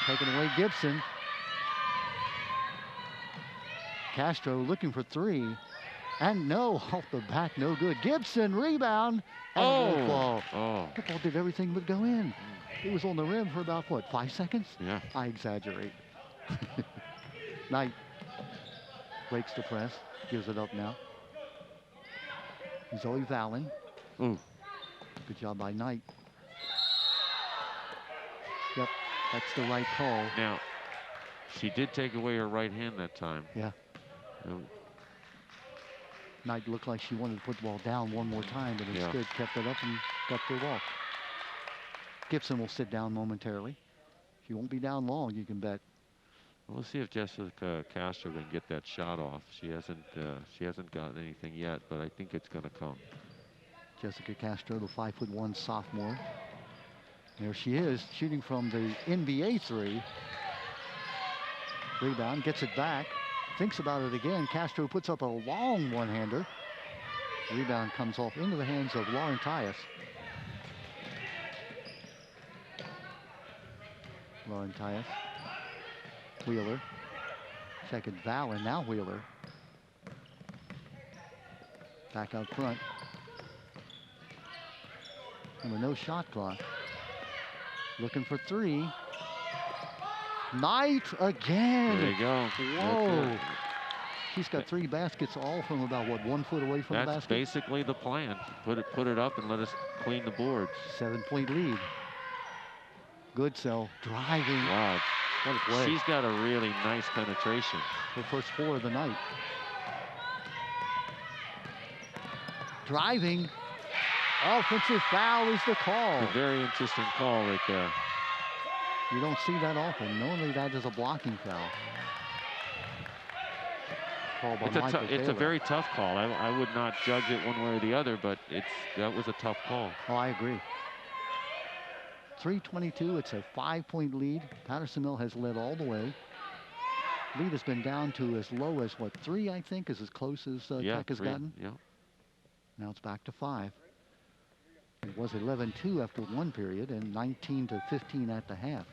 Taking away Gibson. Castro looking for 3. And no, off the back, no good. Gibson, rebound, and no fall. The ball did everything but go in. It was on the rim for about, what, 5 seconds? Yeah. I exaggerate. Knight breaks the press, gives it up now. Zoe Valen. Good job by Knight. Yep, that's the right call. Now, she did take away her right hand that time. Yeah. Knight looked like she wanted to put the ball down one more time, but instead kept it up and got the walk. Gibson will sit down momentarily. She won't be down long, you can bet. We'll see if Jessica Castro can get that shot off. She hasn't gotten anything yet, but I think it's going to come. Jessica Castro, the 5'1" sophomore. There she is, shooting from the NBA 3. Rebound, gets it back. Thinks about it again. Castro puts up a long one-hander. Rebound comes off into the hands of Lauren Tyus. Lauren Tyus. Wheeler. Second Valen, now Wheeler. Back out front. And with no shot clock. Looking for 3. Knight again. There you go. Whoa. She's got 3 baskets, all from about, what, 1 foot away from the basket? That's basically the plan. Put it up and let us clean the boards. 7-point lead. Goodsell driving. Wow. What a play. She's got a really nice penetration. Her first 4 of the night. Driving. Offensive foul is the call. A very interesting call right there. You don't see that often. Normally that is a blocking foul. Call by it's a very tough call. I would not judge it one way or the other, but that was a tough call. Oh, I agree. 3:22, it's a 5-point lead. Patterson has led all the way. Lead has been down to as low as, what, 3, I think, is as close as Tech has gotten. Yeah. Now it's back to 5. It was 11-2 after one period and 19-15 at the half.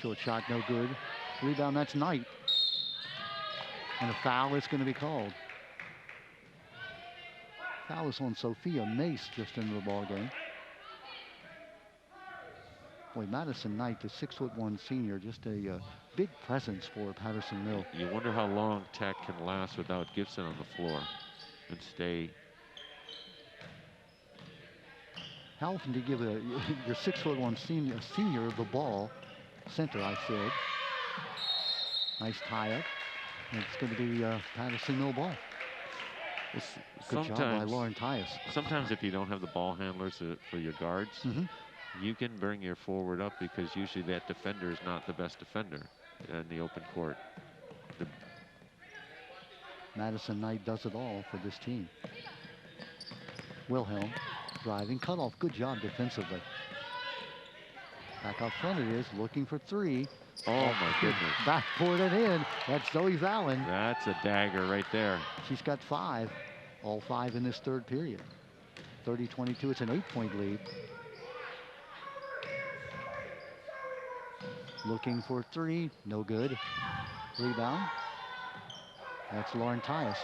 Short shot, no good. Rebound, that's Knight. And a foul is going to be called. Foul is on Sophia Mace just into the ball game. Boy, Madison Knight, the 6'1" senior, just a big presence for Patterson Mill. You wonder how long Tech can last without Gibson on the floor and stay. How often do you give your 6'1" senior the ball? Center, I said. Nice tie up. It's going to be Patterson Mill ball. Good job by Lauren Tyus. Sometimes if you don't have the ball handlers for your guards, you can bring your forward up because usually that defender is not the best defender in the open court. Madison Knight does it all for this team. Wilhelm driving, cut off. Good job defensively. Back up front it is, looking for three. Oh my goodness. Backboard it in. That's Zoe Valen. That's a dagger right there. She's got 5. All 5 in this third period. 30-22, it's an 8-point lead. Looking for 3, no good. Rebound. That's Lauren Tyus.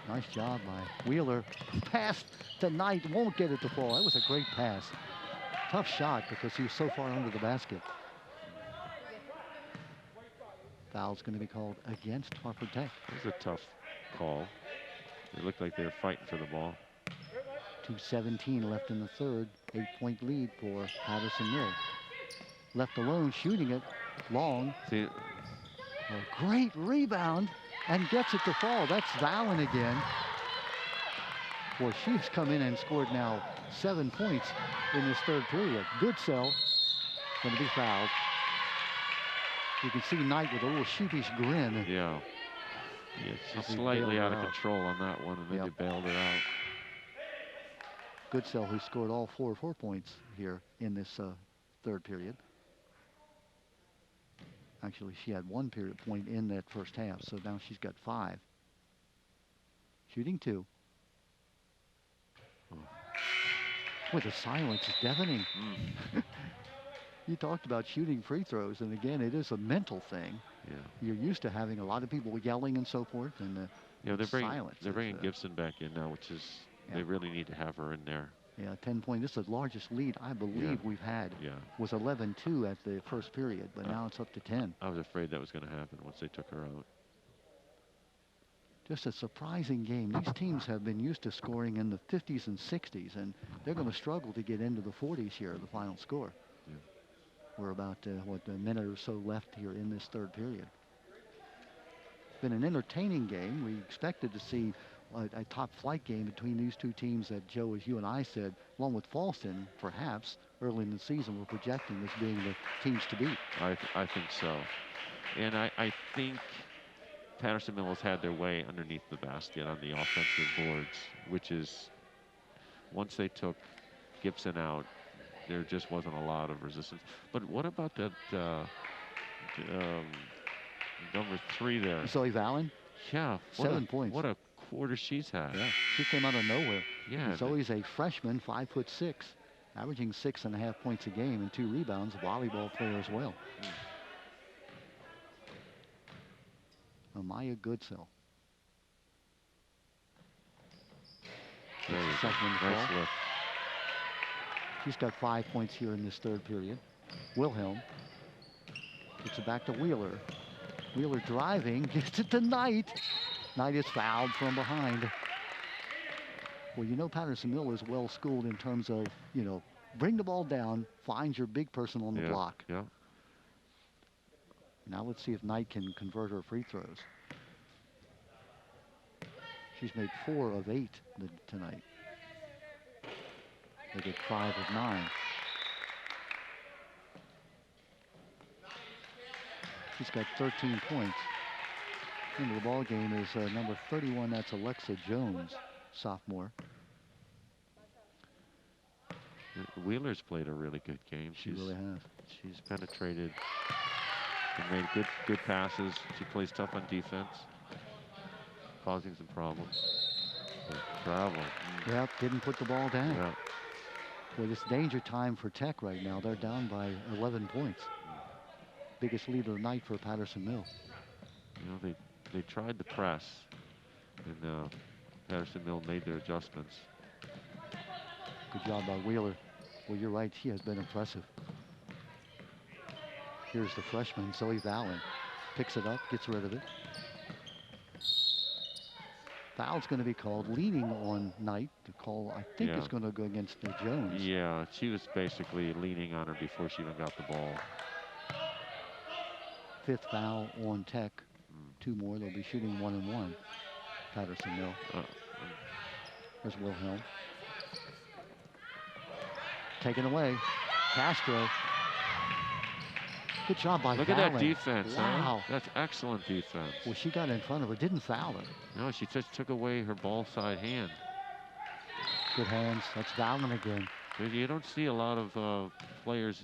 Nice job by Wheeler. Pass to Knight, won't get it to fall. That was a great pass. Tough shot because he was so far under the basket. Foul's going to be called against Harford Tech. It was a tough call. It looked like they were fighting for the ball. 2:17 left in the third. 8-point lead for Patterson Mill. Left alone, shooting it long. See, a great rebound and gets it to fall. That's Valen again. Boy, she's come in and scored now 7 points in this third period. Good sell. Going to be fouled. You can see Knight with a little sheepish grin. Yeah. She's slightly out of control on that one, and then you bailed her out. Goodsell, who scored all 4 points here in this third period. Actually, she had 1 point in that first half, so now she's got 5. Shooting 2. Boy, the silence is deafening. You talked about shooting free throws, and again, it is a mental thing. Yeah. You're used to having a lot of people yelling and so forth, and silence. They're bringing Gibson back in now, which is they really need to have her in there. Yeah, 10-point. This is the largest lead I believe we've had. Yeah. Was 11-2 at the first period, but now it's up to 10. I was afraid that was going to happen once they took her out. Just a surprising game. These teams have been used to scoring in the 50s and 60s, and they're going to struggle to get into the 40s here, the final score. Yeah. We're about, a minute or so left here in this third period. Been an entertaining game. We expected to see a top flight game between these two teams that, Joe, as you and I said, along with Falston, perhaps, early in the season, we're projecting as being the teams to beat. I think so. And I think Patterson Mill has had their way underneath the basket on the offensive boards, which is, once they took Gibson out, there just wasn't a lot of resistance. But what about that number 3 there? Zoe Valen? Yeah. 7 points. What a quarter she's had. Yeah, she came out of nowhere. Yeah. Zoe's a freshman, 5'6", averaging 6.5 points a game and 2 rebounds, volleyball player as well. Amaya Goodsell. Nice lift. She's got 5 points here in this third period. Wilhelm gets it back to Wheeler. Wheeler driving, gets it to Knight. Knight is fouled from behind. Well, you know Patterson Mill is well schooled in terms of, bring the ball down, find your big person on the block. Yeah. Now let's see if Knight can convert her free throws. She's made 4 of 8 tonight. They get 5 of 9. She's got 13 points. Into the ball game is number 31. That's Alexa Jones, sophomore. Wheeler's played a really good game. She really has. she's penetrated and made good passes. She plays tough on defense, causing some problems. Travel. Yep, didn't put the ball down. Yeah. Well, it's danger time for Tech right now. They're down by 11 points. Biggest lead of the night for Patterson Mill. You know, they tried the press, and Patterson Mill made their adjustments. Good job by Wheeler. Well, you're right. She has been impressive. Here's the freshman, Zoe Valen. Picks it up, gets rid of it. Foul's going to be called, leaning on Knight. The call, I think, is going to go against Jones. Yeah, she was basically leaning on her before she even got the ball. 5th foul on Tech. 2 more. They'll be shooting 1-1. Patterson Mill. There's Wilhelm. Taken away. Castro. Good job by Look Valen. at that defense, wow. Huh? That's excellent defense. Well, she got in front of her, didn't foul her. No, she just took away her ball side hand. Good hands. That's Valen again. You don't see a lot of players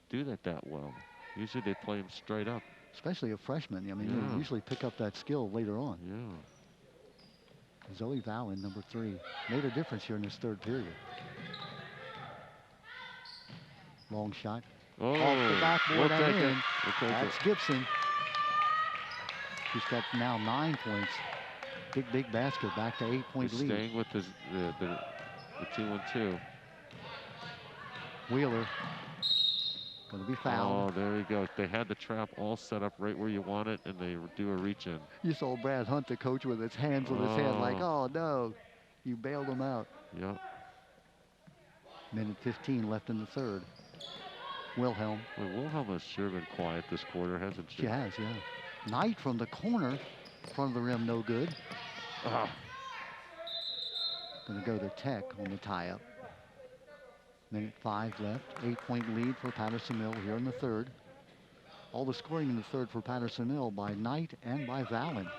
do that well. Usually they play them straight up. Especially a freshman. I mean, you usually pick up that skill later on. Yeah. Zoe Valen, number 3, made a difference here in this 3rd period. Long shot. Oh, off the backboard and in. That's Gibson. She's got now 9 points. Big basket, back to 8-point lead. Staying with the 2-1-2. Wheeler going to be fouled. Oh, there you go. They had the trap all set up right where you want it, and they do a reach in. You saw Brad Hunt, the coach, with his hands on his head like, oh no, you bailed him out. Yep. Minute 15 left in the 3rd. Wilhelm. Well, Wilhelm has sure been quiet this quarter, hasn't she? She has, yeah. Knight from the corner, front of the rim, no good. Going to go to Tech on the tie-up. Minute 5 left. 8-point lead for Patterson Mill here in the 3rd. All the scoring in the 3rd for Patterson Mill by Knight and by Valen.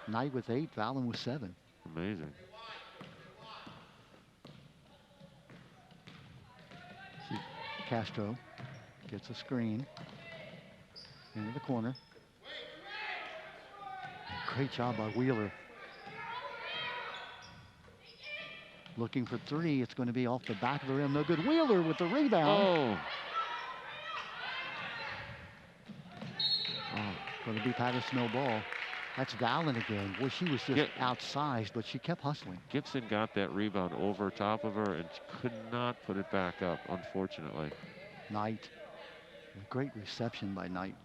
Knight with 8, Valen with 7. Amazing. Castro gets a screen into the corner. Great job by Wheeler. Looking for 3. It's going to be off the back of the rim. No good. Wheeler with the rebound. Going to be Patterson Mill ball. That's Valen again. Well, she was just outsized, but she kept hustling. Gibson got that rebound over top of her and could not put it back up, unfortunately. Knight. A great reception by Knight.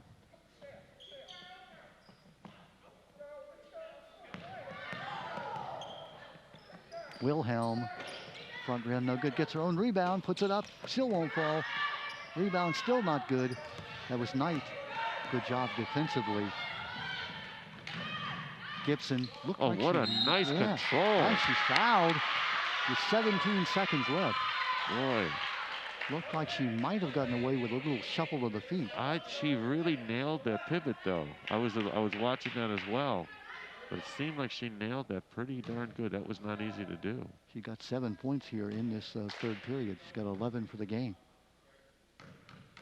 Wilhelm, front rim, no good. Gets her own rebound, puts it up, still won't fall. Rebound still not good. That was Knight. Good job defensively. Gibson looked like what a nice control. And she's fouled with 17 seconds left. Boy. Looked like she might have gotten away with a little shuffle of the feet. She really nailed that pivot, though. I was watching that as well. But it seemed like she nailed that pretty darn good. That was not easy to do. She got 7 points here in this 3rd period. She's got 11 for the game.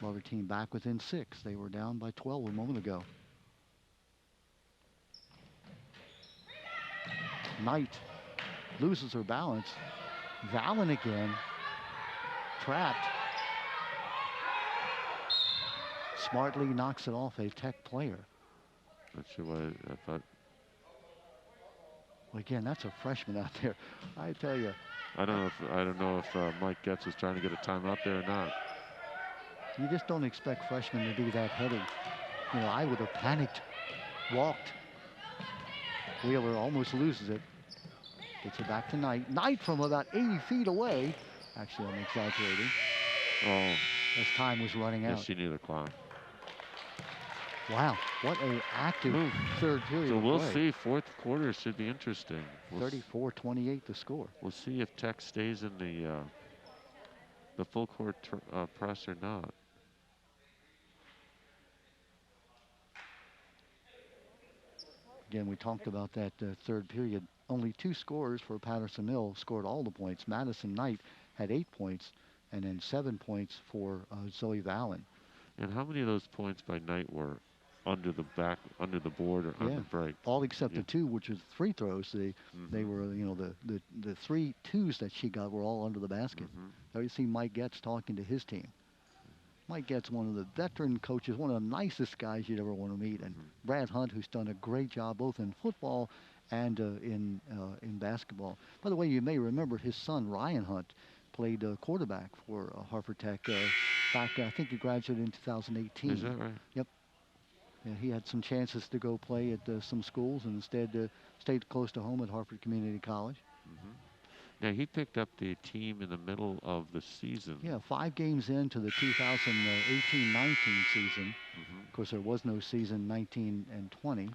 Well, her team back within 6. They were down by 12 a moment ago. Knight loses her balance. Valen again. Trapped. Smartly knocks it off a Tech player. Not sure why I thought. Well, again, that's a freshman out there. I tell you. I don't know if Mike Getz was trying to get a timeout there or not. You just don't expect freshmen to be that heady. You know, I would have panicked, walked. Wheeler almost loses it. Gets it back to Knight. Knight from about 80 feet away. Actually, I'm exaggerating. As time was running out. Yes, she knew the clock. Wow, what an active 3rd period. So we'll see. 4th quarter should be interesting. 34-28 the score. We'll see if Tech stays in the full court press or not. Again, we talked about that 3rd period. Only 2 scorers for Patterson Mill scored all the points. Madison Knight had 8 points. and then 7 points for Zoe Valen. And how many of those points by Knight were under the board or on the break? All except the 2, which was free throws. They were, the 3 twos that she got were all under the basket. Now you see Mike Getz talking to his team. Mike Getz, one of the veteran coaches, one of the nicest guys you'd ever want to meet, and Brad Hunt, who's done a great job both in football and in basketball. By the way, you may remember his son Ryan Hunt played quarterback for Harford Tech back. I think he graduated in 2018. Is that right? Yep. Yeah, he had some chances to go play at some schools, and instead stayed close to home at Harford Community College. Now, he picked up the team in the middle of the season. Yeah, 5 games into the 2018-19 season. Of course, there was no season 19 and 20.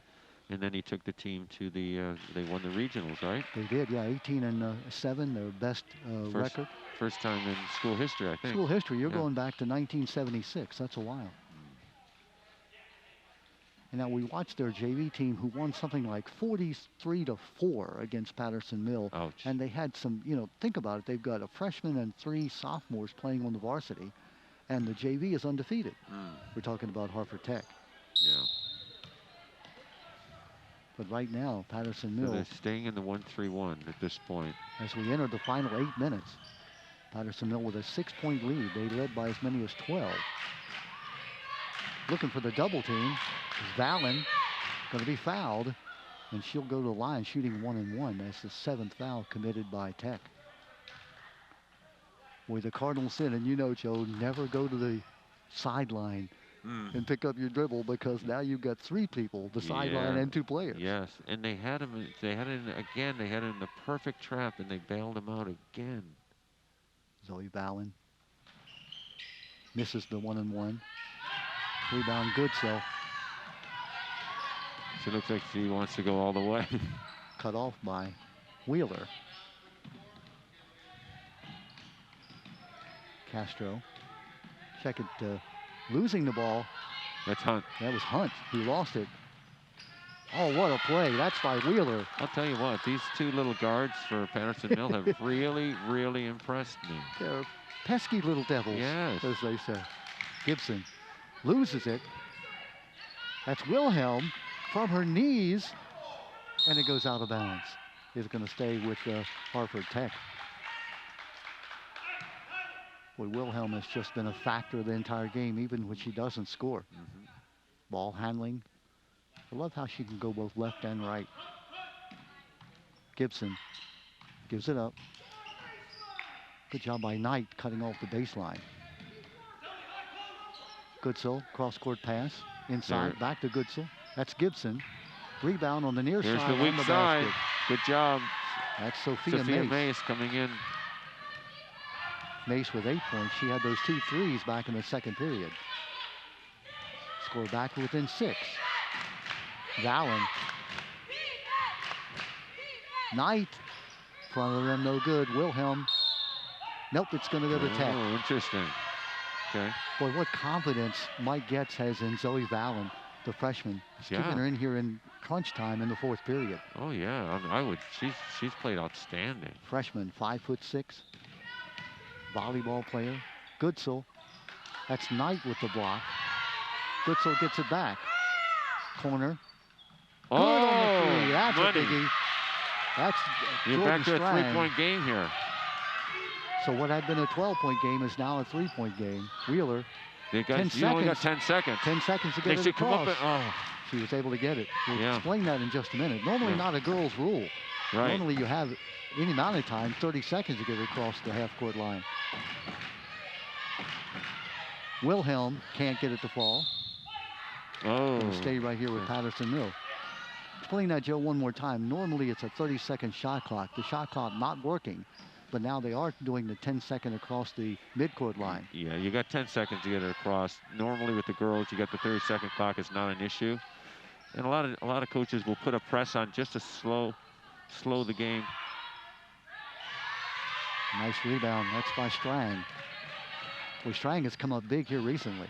And then he took the team to the, they won the regionals, right? They did, yeah, 18-7, their best record. First time in school history, I think. School history, you're going back to 1976, that's a while. And now we watched their JV team, who won something like 43-4 against Patterson Mill. Ouch. And they had some, think about it. They've got a freshman and 3 sophomores playing on the varsity, and the JV is undefeated. We're talking about Harford Tech. Yeah. But right now, Patterson Mill. So they're staying in the 1-3-1 at this point. As we enter the final 8 minutes, Patterson Mill with a 6-point lead. They led by as many as 12. Looking for the double team. Valen going to be fouled, and she'll go to the line shooting 1-1. That's the 7th foul committed by Tech. Boy, the Cardinals in, and Joe, never go to the sideline and pick up your dribble, because now you've got 3 people, the sideline and 2 players. Yes, and they had him. They had it again. They had him in the perfect trap, and they bailed him out again. Zoe Valen misses the 1-1. Rebound, Goodsell. So it looks like she wants to go all the way. Cut off by Wheeler. Castro. Check it, losing the ball. That's Hunt. That was Hunt who lost it. Oh, what a play. That's by Wheeler. I'll tell you what, these 2 little guards for Patterson Mill have really, really impressed me. They're pesky little devils, yes, as they say. Gibson loses it. That's Wilhelm from her knees, and it goes out of bounds. It's going to stay with Harford Tech. Boy, Wilhelm has just been a factor the entire game, even when she doesn't score. Ball handling. I love how she can go both left and right. Gibson gives it up. Good job by Knight cutting off the baseline. Goodsell, cross-court pass. Inside, back to Goodsell. That's Gibson. Rebound on the near Here's side. Here's the weak side. Basket. Good job. That's Sophia Mace coming in. Mace with 8 points. She had those 2 threes back in the second period. Score back within 6. Valen. Knight. Front of them, no good. Wilhelm. Nope, it's going to go to Tech. Oh, interesting. Okay. Boy, what confidence Mike Getz has in Zoe Valen, the freshman. He's keeping her in here in crunch time in the 4th period. Oh yeah, I would. She's played outstanding. Freshman, 5'6", volleyball player. Goodsell. That's Knight with the block. Goodsell gets it back. Corner. Oh, good on the 3. That's money. a biggie. That's You're Jordan back to Strang. a 3-point game here. So what had been a 12-point game is now a 3-point game. Wheeler. You only got 10 seconds. 10 seconds to get it across. She was able to get it. We'll explain that in just a minute. Normally not a girl's rule. Right. Normally you have any amount of time, 30 seconds to get it across the half-court line. Wilhelm can't get it to fall. Oh. It'll stay right here with Patterson Mill. Explain that, Joe, one more time. Normally it's a 30-second shot clock. The shot clock not working. But now they are doing the 10-second across the midcourt line. Yeah, you got 10 seconds to get it across. Normally with the girls, you got the 30-second clock. It's not an issue. And a lot of coaches will put a press on just to slow the game. Nice rebound. That's by Strang. Well, Strang has come up big here recently.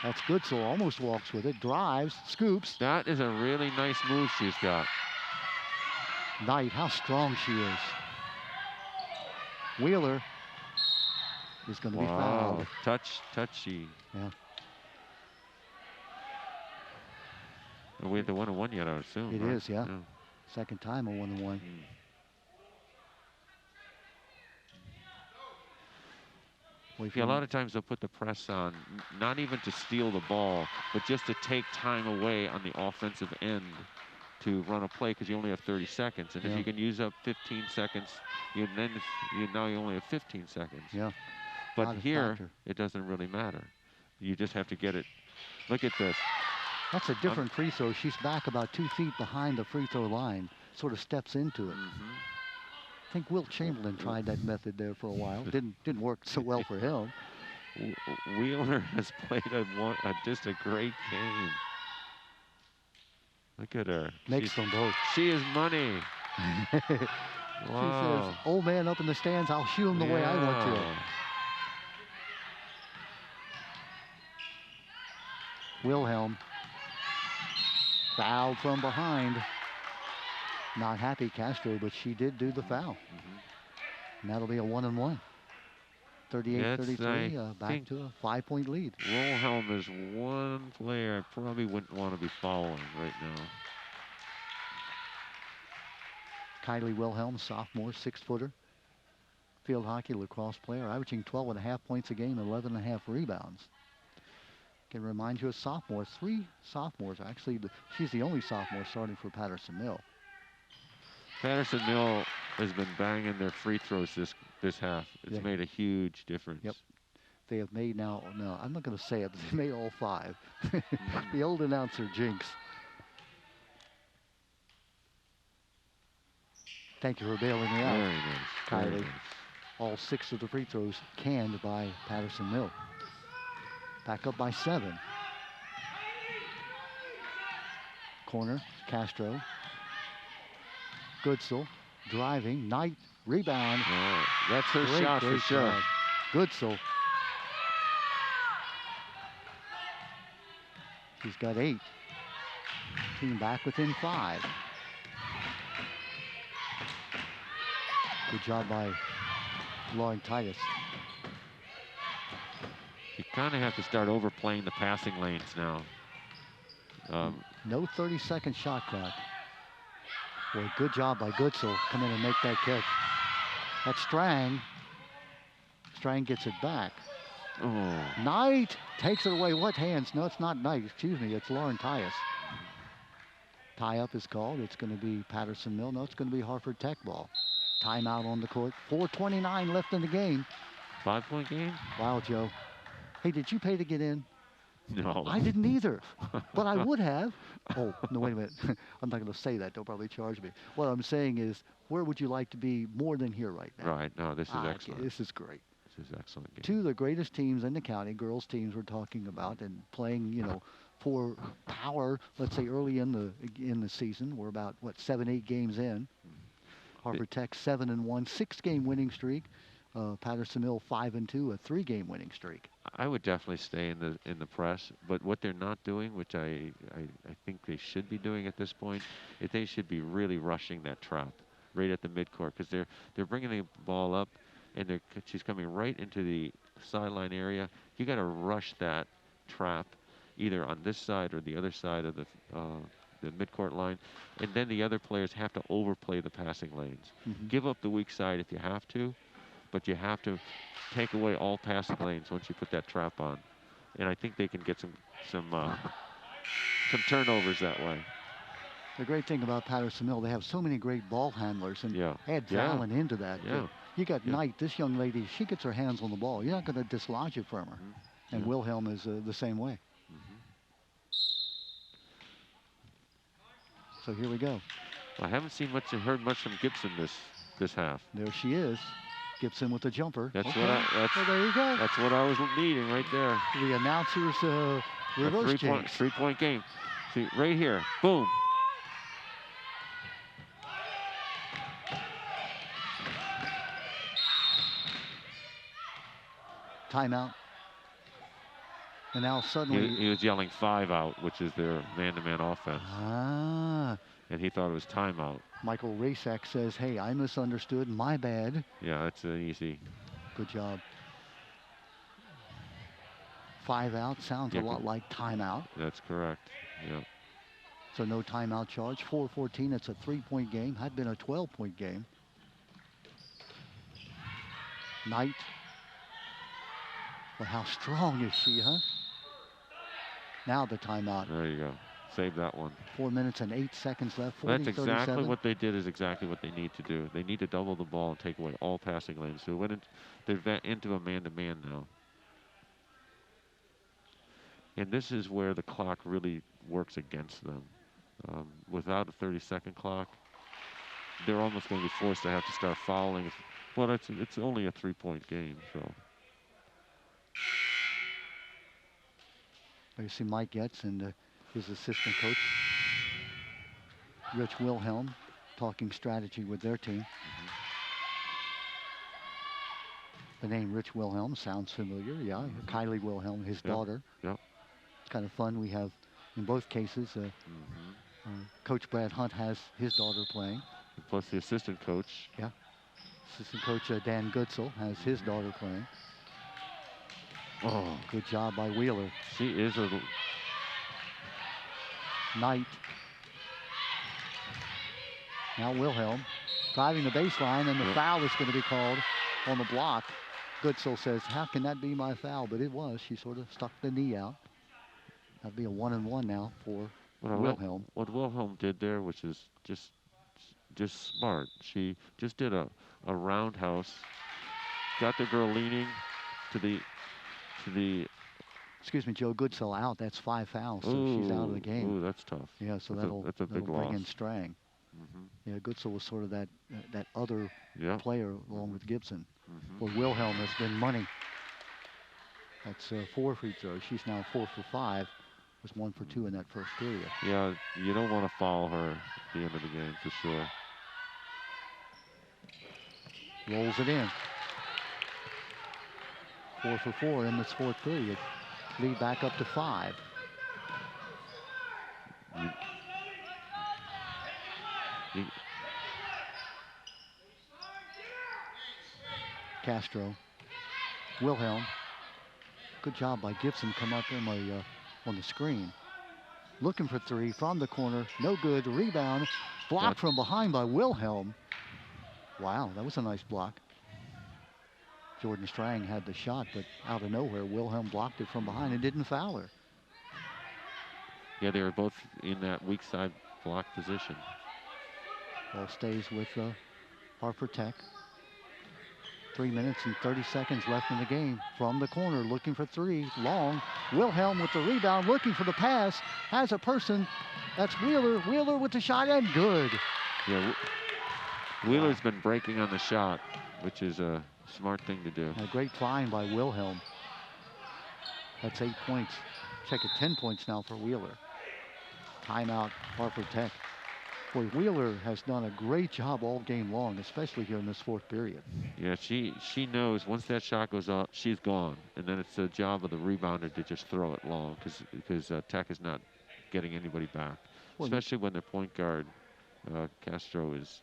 That's Goodsell. Almost walks with it. Drives. Scoops. That is a really nice move she's got. Knight, how strong she is. Wheeler is going to be fouled. Touchy. Yeah. We have the 1-on-1 yet, I would assume. It right? is, yeah. Second time a 1-on-1. Yeah, a lot of times they'll put the press on, not even to steal the ball, but just to take time away on the offensive end to run a play because you only have 30 seconds. And if you can use up 15 seconds, now you only have 15 seconds. Yeah. But here, it doesn't really matter. You just have to get it. Look at this. That's a different free throw. She's back about 2 feet behind the free throw line, sort of steps into it. I think Wilt Chamberlain tried that method there for a while. Didn't work so well for him. Wheeler has played just a great game. Look at her. Makes them both. She is money. Wow. She says, old man up in the stands, I'll shoot him the way I want to. Wilhelm. Fouled from behind. Not happy, Castro, but she did do the foul. And that'll be a 1-on-1. 38-33, back to a 5-point lead. Wilhelm is one player I probably wouldn't want to be following right now. Kylie Wilhelm, sophomore, 6-footer. Field hockey lacrosse player, averaging 12.5 points a game, 11.5 rebounds. Can remind you of sophomores, 3 sophomores. Actually, she's the only sophomore starting for Patterson Mill. Patterson Mill has been banging their free throws this half. It's made a huge difference. Yep. They have made now, no, I'm not going to say it, but they made all 5. The old announcer jinx. Thank you for bailing me out. Very nice. Kylie. Very nice. All 6 of the free throws canned by Patterson Mill. Back up by 7. Corner, Castro. Goodsell driving. Knight, rebound. Oh, that's her shot for sure. Goodsell. She's got 8. Team back within 5. Good job by Lauren Titus. You kind of have to start overplaying the passing lanes now. No 30-second shot clock. Boy, good job by Goodsell. Come in and make that catch. That's Strang. Strang gets it back. Oh. Knight takes it away. What hands? No, it's not Knight. Excuse me. It's Lauren Titus. Tie-up is called. It's going to be Patterson Mill. No, it's going to be Harford Tech ball. Timeout on the court. 4:29 left in the game. 5-point game? Wow, Joe. Hey, did you pay to get in? No. I didn't either, but I would have. Oh, no, wait a minute. I'm not going to say that. They'll probably charge me. What I'm saying is, where would you like to be more than here right now? Right. No, this is excellent. This is great. This is excellent game. 2 of the greatest teams in the county, girls teams we're talking about, and playing, you know, for power, let's say early in the season. We're about, 7-8 games in. Harford Tech 7-1, 6-game winning streak. Patterson Mill 5-2, a 3-game winning streak. I would definitely stay in the press, but what they're not doing, which I think they should be doing at this point, is they should be really rushing that trap right at the midcourt because they're bringing the ball up and she's coming right into the sideline area. You got to rush that trap either on this side or the other side of the midcourt line, and then the other players have to overplay the passing lanes. Give up the weak side if you have to, but you have to take away all passing lanes once you put that trap on. And I think they can get some turnovers that way. The great thing about Patterson Mill, they have so many great ball handlers, and add Valen into that. You got Knight, this young lady, she gets her hands on the ball. You're not going to dislodge it from her. And Wilhelm is the same way. So here we go. Well, I haven't seen much and heard much from Gibson this half. There she is. Gibson with the jumper. That's okay. Well, there you go. That's what I was needing right there. The announcer's reverse change. 3-point game. See, right here. Boom. Timeout. And now suddenly... He was yelling 5 out, which is their man-to-man offense. And he thought it was timeout. Michael Rasak says, hey, I misunderstood. My bad. Yeah, that's easy. Good job. 5 out sounds a lot like timeout. That's correct. Yeah. So no timeout charge. 4:14. It's a 3-point game. Had been a 12-point game. Knight. Well, how strong is she, huh? Now the timeout. There you go. Save that one. 4 minutes and 8 seconds left. 40, That's exactly 37. what they did. Is exactly what they need to do. They need to double the ball and take away all passing lanes. So they're into a man-to-man now. And this is where the clock really works against them. Without a 30-second clock, they're almost going to be forced to have to start fouling. Well, it's only a 3-point game, so. You see Mike Getz and his assistant coach, Rich Wilhelm, talking strategy with their team. The name Rich Wilhelm sounds familiar. Yeah, Kylie Wilhelm, his daughter. Yep. It's kind of fun. We have, in both cases, Coach Brad Hunt has his daughter playing. Plus the assistant coach. Yeah. Assistant coach Dan Goodsell has his daughter playing. Oh, good job by Wheeler. She is a... Knight. Now Wilhelm driving the baseline, and the foul is going to be called on the block. Goodsell says, how can that be my foul? But it was. She sort of stuck the knee out. That'll be a 1-and-1 now for Wilhelm. What Wilhelm did there, which is just smart. She just did a roundhouse, got the girl leaning to the. Excuse me, Joe Goodsell out. That's 5 fouls, so she's out of the game. Ooh, that's tough. Yeah, so that's a big bring loss. in Strang. Yeah, Goodsell was sort of that other player along with Gibson. Well, Wilhelm has been money. That's 4 free throws. She's now 4 for 5. Was 1 for 2 in that first period. Yeah, you don't want to foul her at the end of the game for sure. Rolls it in. 4 for 4 in this fourth period. Lead back up to 5. Castro. Wilhelm. Good job by Gibson. Come up on the screen. Looking for 3 from the corner. No good. Rebound. Blocked from behind by Wilhelm. Wow, that was a nice block. Jordan Strang had the shot, but out of nowhere, Wilhelm blocked it from behind and didn't foul her. Yeah, they were both in that weak side block position. Ball stays with Harford Tech. 3 minutes and 30 seconds left in the game. From the corner, looking for 3. Long. Wilhelm with the rebound, looking for the pass. Has a person. That's Wheeler. Wheeler with the shot, and good. Yeah, Wheeler's been breaking on the shot, which is a smart thing to do. A great find by Wilhelm. That's 8 points. Check it, 10 points now for Wheeler. Timeout, Harford Tech. Boy, Wheeler has done a great job all game long, especially here in this fourth period. Yeah, she knows once that shot goes up, she's gone. And then it's the job of the rebounder to just throw it long because Tech is not getting anybody back, especially when their point guard, Castro, is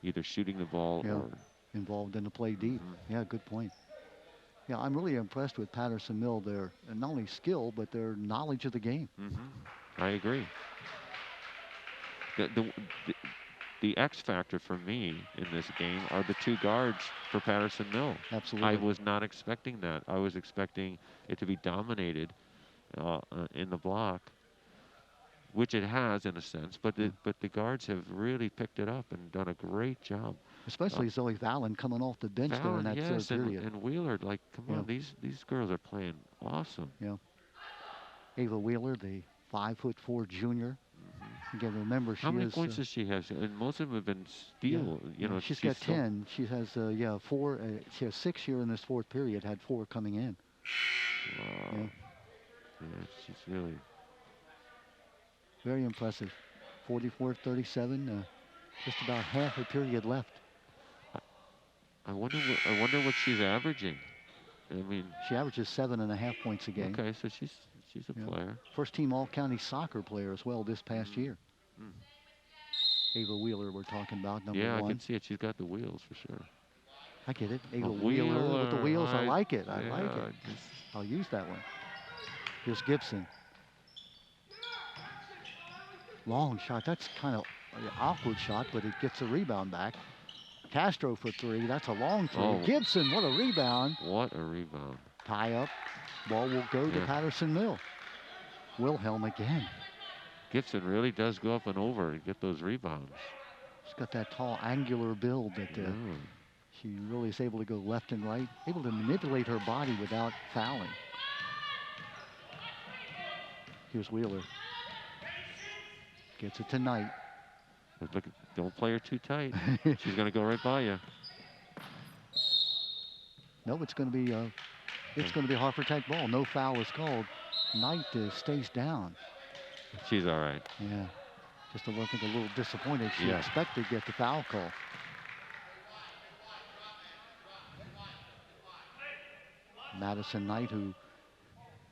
either shooting the ball or involved in the play deep. Yeah, good point. Yeah, I'm really impressed with Patterson Mill. Their not only skill, but their knowledge of the game. I agree. The X factor for me in this game are the 2 guards for Patterson Mill. Absolutely. I was not expecting that. I was expecting it to be dominated in the block, which it has in a sense, but the guards have really picked it up and done a great job. Especially Zoe Valen coming off the bench there in that third period. And Wheeler, like, come on, these girls are playing awesome. Yeah. Ava Wheeler, the 5'4" junior. Again, remember how many points does she have? And most of them have been steal. You know, she's got 10. She has 4. She has 6 here in this fourth period. Had 4 coming in. Wow. Yeah, she's really very impressive. 44-37. Just about half a period left. I wonder what she's averaging. I mean, she averages 7.5 points a game. Okay, so she's a player. First team all-county soccer player as well this past year. Ava Wheeler, we're talking about, number 1. Yeah, I can see it. She's got the wheels for sure. I get it. Ava A Wheeler with the wheels. I like it. I yeah, like it. I'll use that one. Here's Gibson. Long shot. That's kind of an awkward shot, but it gets a rebound back. Castro for three. That's a long three. Oh. Gibson, what a rebound. What a rebound. Tie up. Ball will go to Patterson Mill. Wilhelm again. Gibson really does go up and over and get those rebounds. She's got that tall, angular build that she really is able to go left and right, able to manipulate her body without fouling. Here's Wheeler. Gets it to Knight. Look, don't play her too tight. She's going to go right by you. No, it's going to be a Harford Tech ball. No foul is called. Knight stays down. She's all right. Yeah, just I think a little disappointed. She expected to get the foul call. Madison Knight, who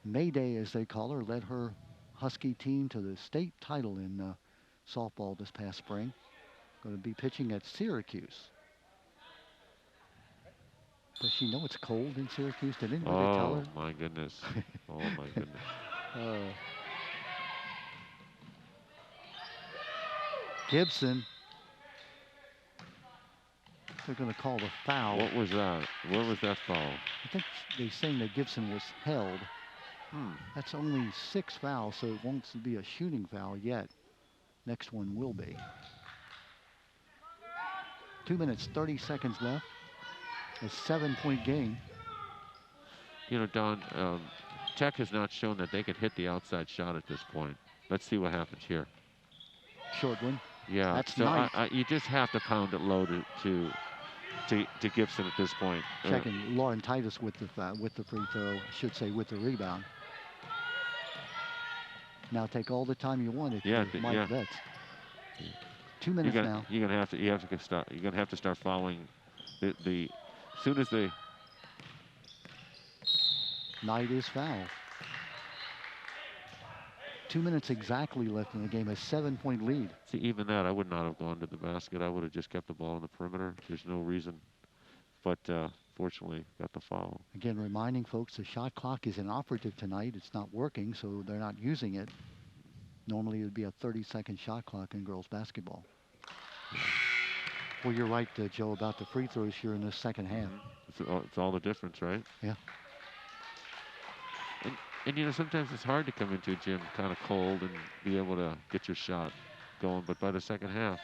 Mayday, as they call her, led her Husky team to the state title in softball this past spring. Going to be pitching at Syracuse. Does she know it's cold in Syracuse? Did anybody tell her? Oh, my goodness. Oh, my goodness. Gibson. They're going to call the foul. What was that? Where was that foul? I think they're saying that Gibson was held. That's only 6 fouls, so it won't be a shooting foul yet. Next one will be. 2 minutes, 30 seconds left. A 7-point game. You know, Don, Tech has not shown that they could hit the outside shot at this point. Let's see what happens here. Short one. Yeah, that's so nice. You just have to pound it low to Gibson at this point. Checking Lauren Titus with the free throw, I should say with the rebound. Now take all the time you want if you're Mike Betts. 2 minutes now. You're gonna have to start following the soon as the Knight is fouled. 2 minutes exactly left in the game. A 7-point lead. See, even that, I would not have gone to the basket. I would have just kept the ball on the perimeter. There's no reason. But fortunately, got the foul. Again, reminding folks the shot clock is inoperative tonight. It's not working, so they're not using it. Normally, it would be a 30-second shot clock in girls basketball. Well, you're right, Joe, about the free throws here in the second half. It's all the difference, right? Yeah. And, you know, sometimes it's hard to come into a gym kind of cold and be able to get your shot going. But by the second half,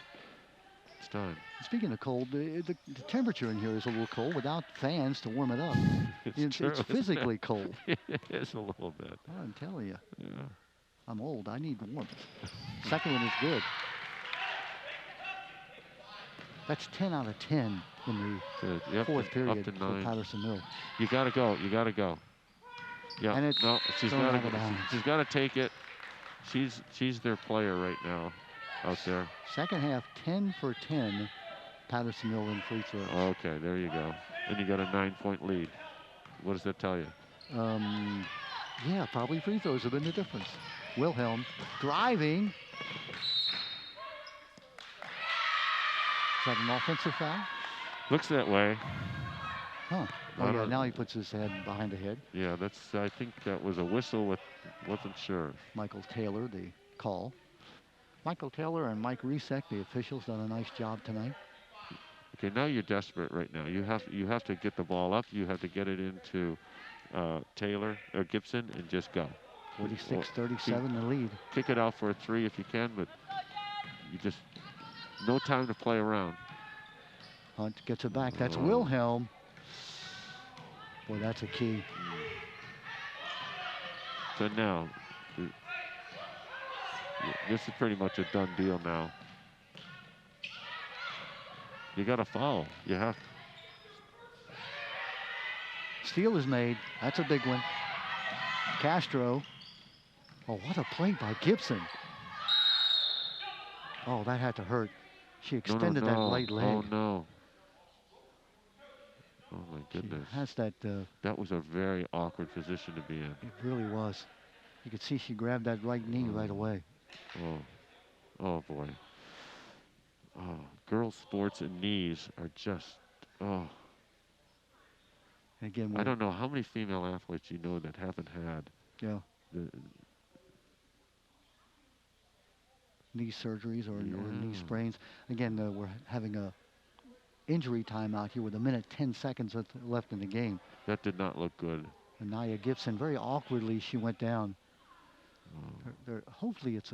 it's time. Speaking of cold, the temperature in here is a little cold without fans to warm it up. It's true, it's physically cold. It is a little bit. I'm telling you. Yeah. I'm old. I need warmth. Second one is good. That's 10 out of 10 in the fourth period for Patterson Mill. You got to go. You got to go. Yeah. And no, she's got to. She's got to take it. She's their player right now, out there. Second half, 10 for 10. Patterson Mill in free throws. Okay, there you go. And you got a 9-point lead. What does that tell you? Yeah, probably free throws have been the difference. Wilhelm driving. Is that an offensive foul? Looks that way. Huh. Oh, yeah, now he puts his head behind the head. Yeah, I think that was a whistle wasn't sure. Michael Taylor, the call. Michael Taylor and Mike Resek, the officials, done a nice job tonight. Okay, now you're desperate right now. You have to get the ball up. You have to get it into Taylor or Gibson and just go. 46-37 the lead. Kick it out for a 3 if you can, but you just no time to play around. Hunt gets it back. That's Wilhelm. Boy, that's a key. So now, this is pretty much a done deal now. You got to foul. You have. Steal is made. That's a big one. Castro. Oh, what a play by Gibson. Oh, that had to hurt. She extended that right leg. Oh, no. Oh, my goodness. She has that. That was a very awkward position to be in. It really was. You could see she grabbed that right knee right away. Oh, boy. Oh, girls' sports and knees are just, Again, I don't know how many female athletes you know that haven't had yeah, the, knee surgeries or knee sprains. Again, we're having a injury timeout here with 1:10 left in the game. That did not look good. And Nia Gibson, very awkwardly, she went down. Hopefully it's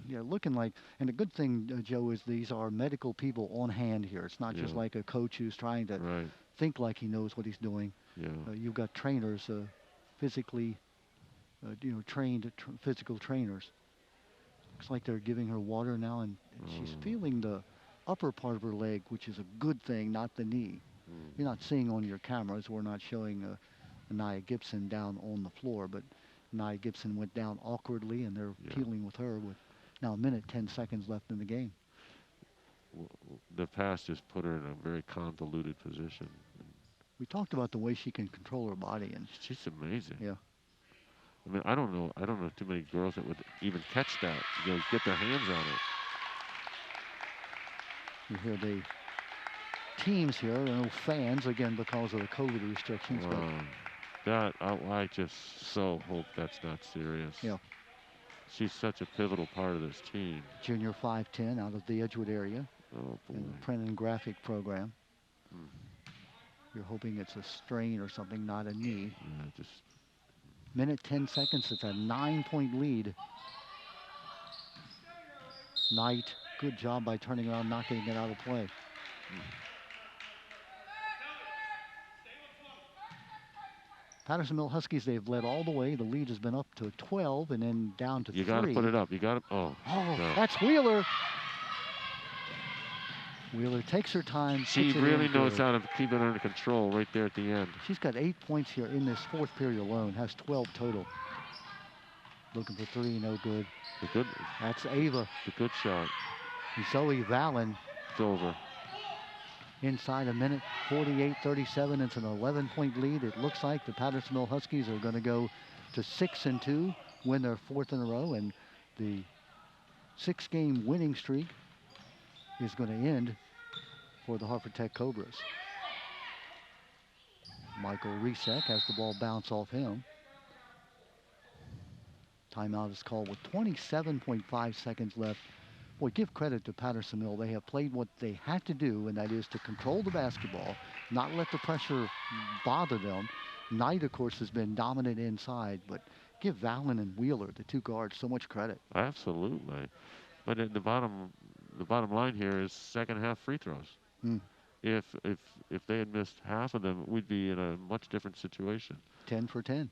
looking like, and the good thing, Joe, is these are medical people on hand here. It's not just like a coach who's trying to think like he knows what he's doing. Yeah. You've got trainers, physically, trained physical trainers. Looks like they're giving her water now, and she's feeling the upper part of her leg, which is a good thing, not the knee. You're not seeing on your cameras. We're not showing Nia Gibson down on the floor, but Nia Gibson went down awkwardly, and they're peeling with her with now 1:10 left in the game. The pass just put her in a very convoluted position. We talked about the way she can control her body, and she's amazing. Yeah. I mean, I don't know too many girls that would even catch that, get their hands on it. You hear the teams here, no fans again because of the COVID restrictions. I just so hope that's not serious. Yeah. She's such a pivotal part of this team. Junior 5'10" out of the Edgewood area. Oh, boy. In the print and graphic program. You're hoping it's a strain or something, not a knee. Yeah, just 1:10. It's a 9-point lead. Knight, good job by turning around, not getting it out of play. Patterson Mill Huskies, they've led all the way. The lead has been up to 12 and then down to 3. You got to put it up. You got to. Oh, no. That's Wheeler. Wheeler takes her time. She really knows how to keep it under control right there at the end. She's got 8 points here in this fourth period alone. Has 12 total. Looking for 3, no good. That's Ava. The good shot. Zoe Valen. It's over. Inside a minute, 48-37. It's an 11-point lead. It looks like the Patterson Mill Huskies are going to go to 6-2, win their 4th in a row, and the 6-game winning streak is going to end for the Harford Tech Cobras. Michael Resek has the ball bounce off him. Timeout is called with 27.5 seconds left. Boy, give credit to Patterson Mill. They have played what they had to do, and that is to control the basketball, not let the pressure bother them. Knight, of course, has been dominant inside, but give Valen and Wheeler, the 2 guards, so much credit. Absolutely. But at the bottom line here is second half free throws. If they had missed half of them, we'd be in a much different situation. 10 for 10.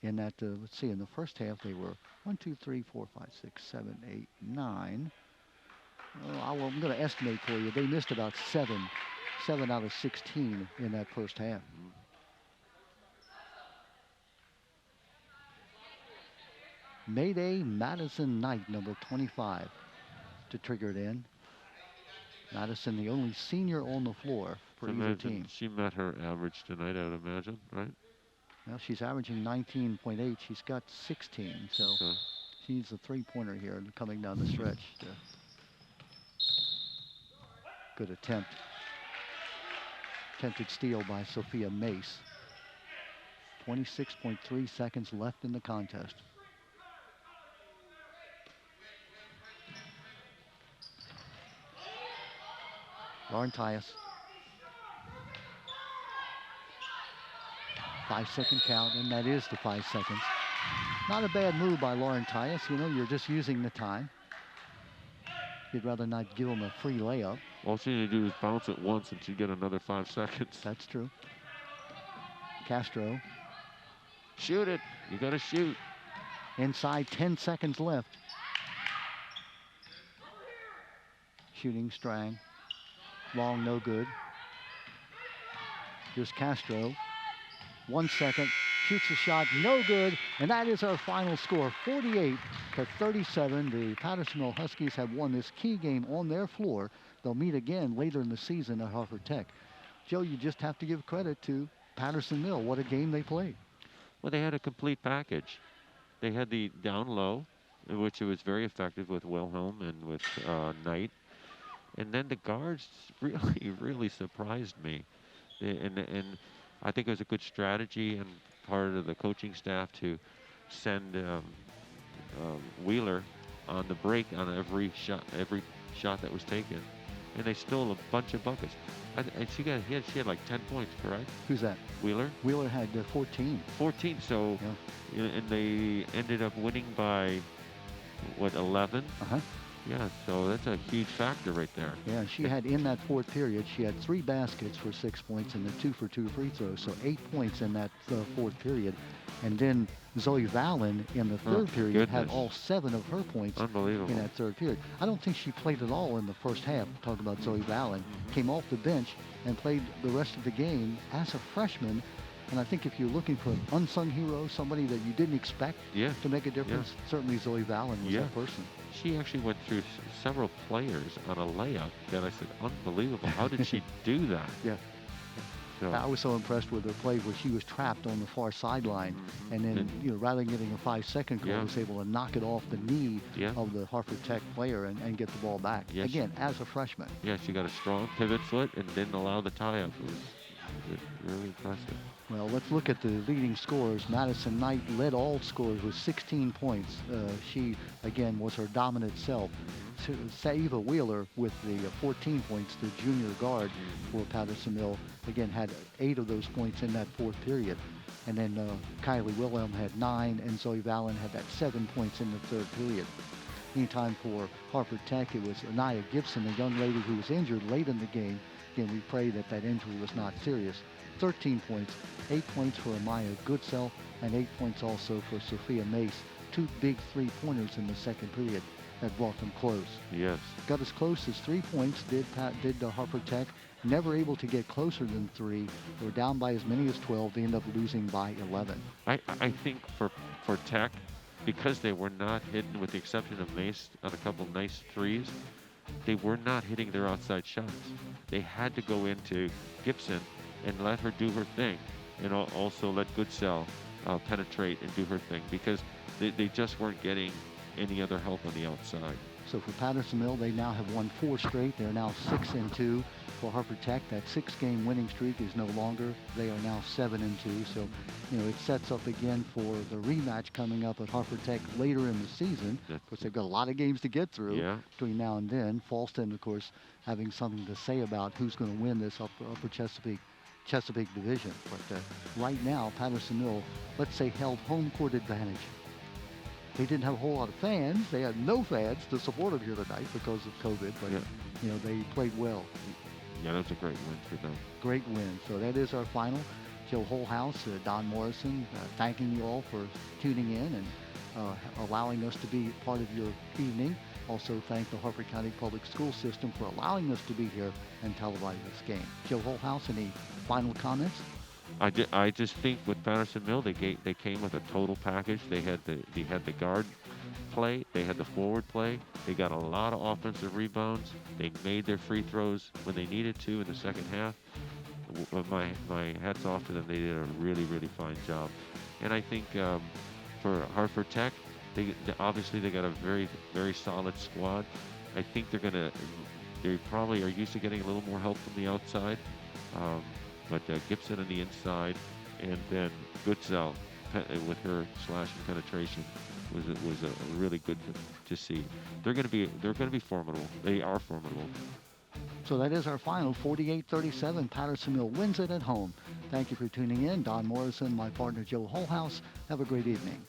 In that, let's see, in the first half they were 1, 2, 3, 4, 5, 6, 7, 8, 9. I'm going to estimate for you. They missed about 7 out of 16 in that first half. Mayday Madison Knight, number 25, to trigger it in. Madison, the only senior on the floor for either team. She met her average tonight, I would imagine, right? Well, she's averaging 19.8. She's got 16, so she's a 3-pointer here coming down the stretch. Good attempt. Attempted steal by Sophia Mace. 26.3 seconds left in the contest. Lauren Tyus. 5-second count, and that is the 5 seconds. Not a bad move by Lauren Tyus. You're just using the time. You'd rather not give them a free layup. All she need to do is bounce it once and she'd get another 5 seconds. That's true. Castro. Shoot it. You got to shoot. Inside, 10 seconds left. Shooting Strang. Long, no good. Here's Castro. 1 second, shoots a shot, no good, and that is our final score, 48-37. The Patterson Mill Huskies have won this key game on their floor. They'll meet again later in the season at Harford Tech. Joe, you just have to give credit to Patterson Mill. What a game they played. Well, they had a complete package. They had the down low, which it was very effective with Wilhelm and with Knight. And then the guards really, really surprised me. And I think it was a good strategy and part of the coaching staff to send Wheeler on the break on every shot that was taken, and they stole a bunch of buckets. She had like 10 points, correct? Who's that? Wheeler. Wheeler had 14. 14. So, yeah. And they ended up winning by what, 11? Uh-huh. Yeah, so that's a huge factor right there. Yeah, she had in that fourth period, she had 3 baskets for 6 points and the 2 for 2 free throws, so 8 points in that fourth period. And then Zoe Valen in the third period had all 7 of her points in that third period. I don't think she played at all in the first half. Talking about Zoe Valen, came off the bench and played the rest of the game as a freshman. And I think if you're looking for an unsung hero, somebody that you didn't expect to make a difference, certainly Zoe Valen was that person. She actually went through several players on a layup that I said, unbelievable. How did she do that? Yeah. So. I was so impressed with her play where she was trapped on the far sideline, and then rather than getting a 5-second goal, was able to knock it off the knee of the Harford Tech player and get the ball back. Again, as a freshman. Yeah, she got a strong pivot foot and didn't allow the tie-up. It was really impressive. Well, let's look at the leading scorers. Madison Knight led all scorers with 16 points. She, again, was her dominant self. Ava Wheeler with the 14 points, the junior guard for Patterson Mill, again, had 8 of those points in that fourth period. And then Kylie Wilhelm had 9, and Zoe Valen had that 7 points in the third period. Meantime, for Harford Tech, it was Anaya Gibson, a young lady who was injured late in the game. Again, we pray that that injury was not serious. 13 points, 8 points for Amaya Goodsell, and 8 points also for Sophia Mace. 2 big 3-pointers in the second period that brought them close. Yes. Got as close as 3 points, did Harford Tech. Never able to get closer than 3. They were down by as many as 12. They ended up losing by 11. I think for Tech, because they were not hitting, with the exception of Mace on a couple nice threes, they were not hitting their outside shots. They had to go into Gibson and let her do her thing, and also let Goodsell penetrate and do her thing, because they just weren't getting any other help on the outside. So for Patterson Mill, they now have won 4 straight. They're now 6-2. For Harford Tech, that 6-game winning streak is no longer. They are now 7-2. So, it sets up again for the rematch coming up at Harford Tech later in the season. Of course, they've got a lot of games to get through between now and then. Falston, of course, having something to say about who's going to win this upper Chesapeake division. But right now, Patterson Mill, let's say, held home court advantage. They didn't have a whole lot of fans. They had no fans to support them here tonight because of COVID, but they played well. Yeah, that's a great win for them. Great win. So that is our final. Joe Holthouse, Don Morrison, thanking you all for tuning in and allowing us to be part of your evening. Also thank the Harford County Public School System for allowing us to be here and televise this game. Joe Holthouse, any final comments? I just think with Patterson Mill, they came with a total package. They had the guard play, they had the forward play, they got a lot of offensive rebounds, they made their free throws when they needed to in the second half. My hat's off to them. They did a really, really fine job. And I think for Harford Tech, they obviously got a very, very solid squad. I think they probably are used to getting a little more help from the outside. But Gibson on the inside, and then Goodsell with her slashing penetration was a really good to see. They're going to be formidable. They are formidable. So that is our final, 48-37. Patterson Mill wins it at home. Thank you for tuning in. Don Morrison, my partner Joe Holthouse. Have a great evening.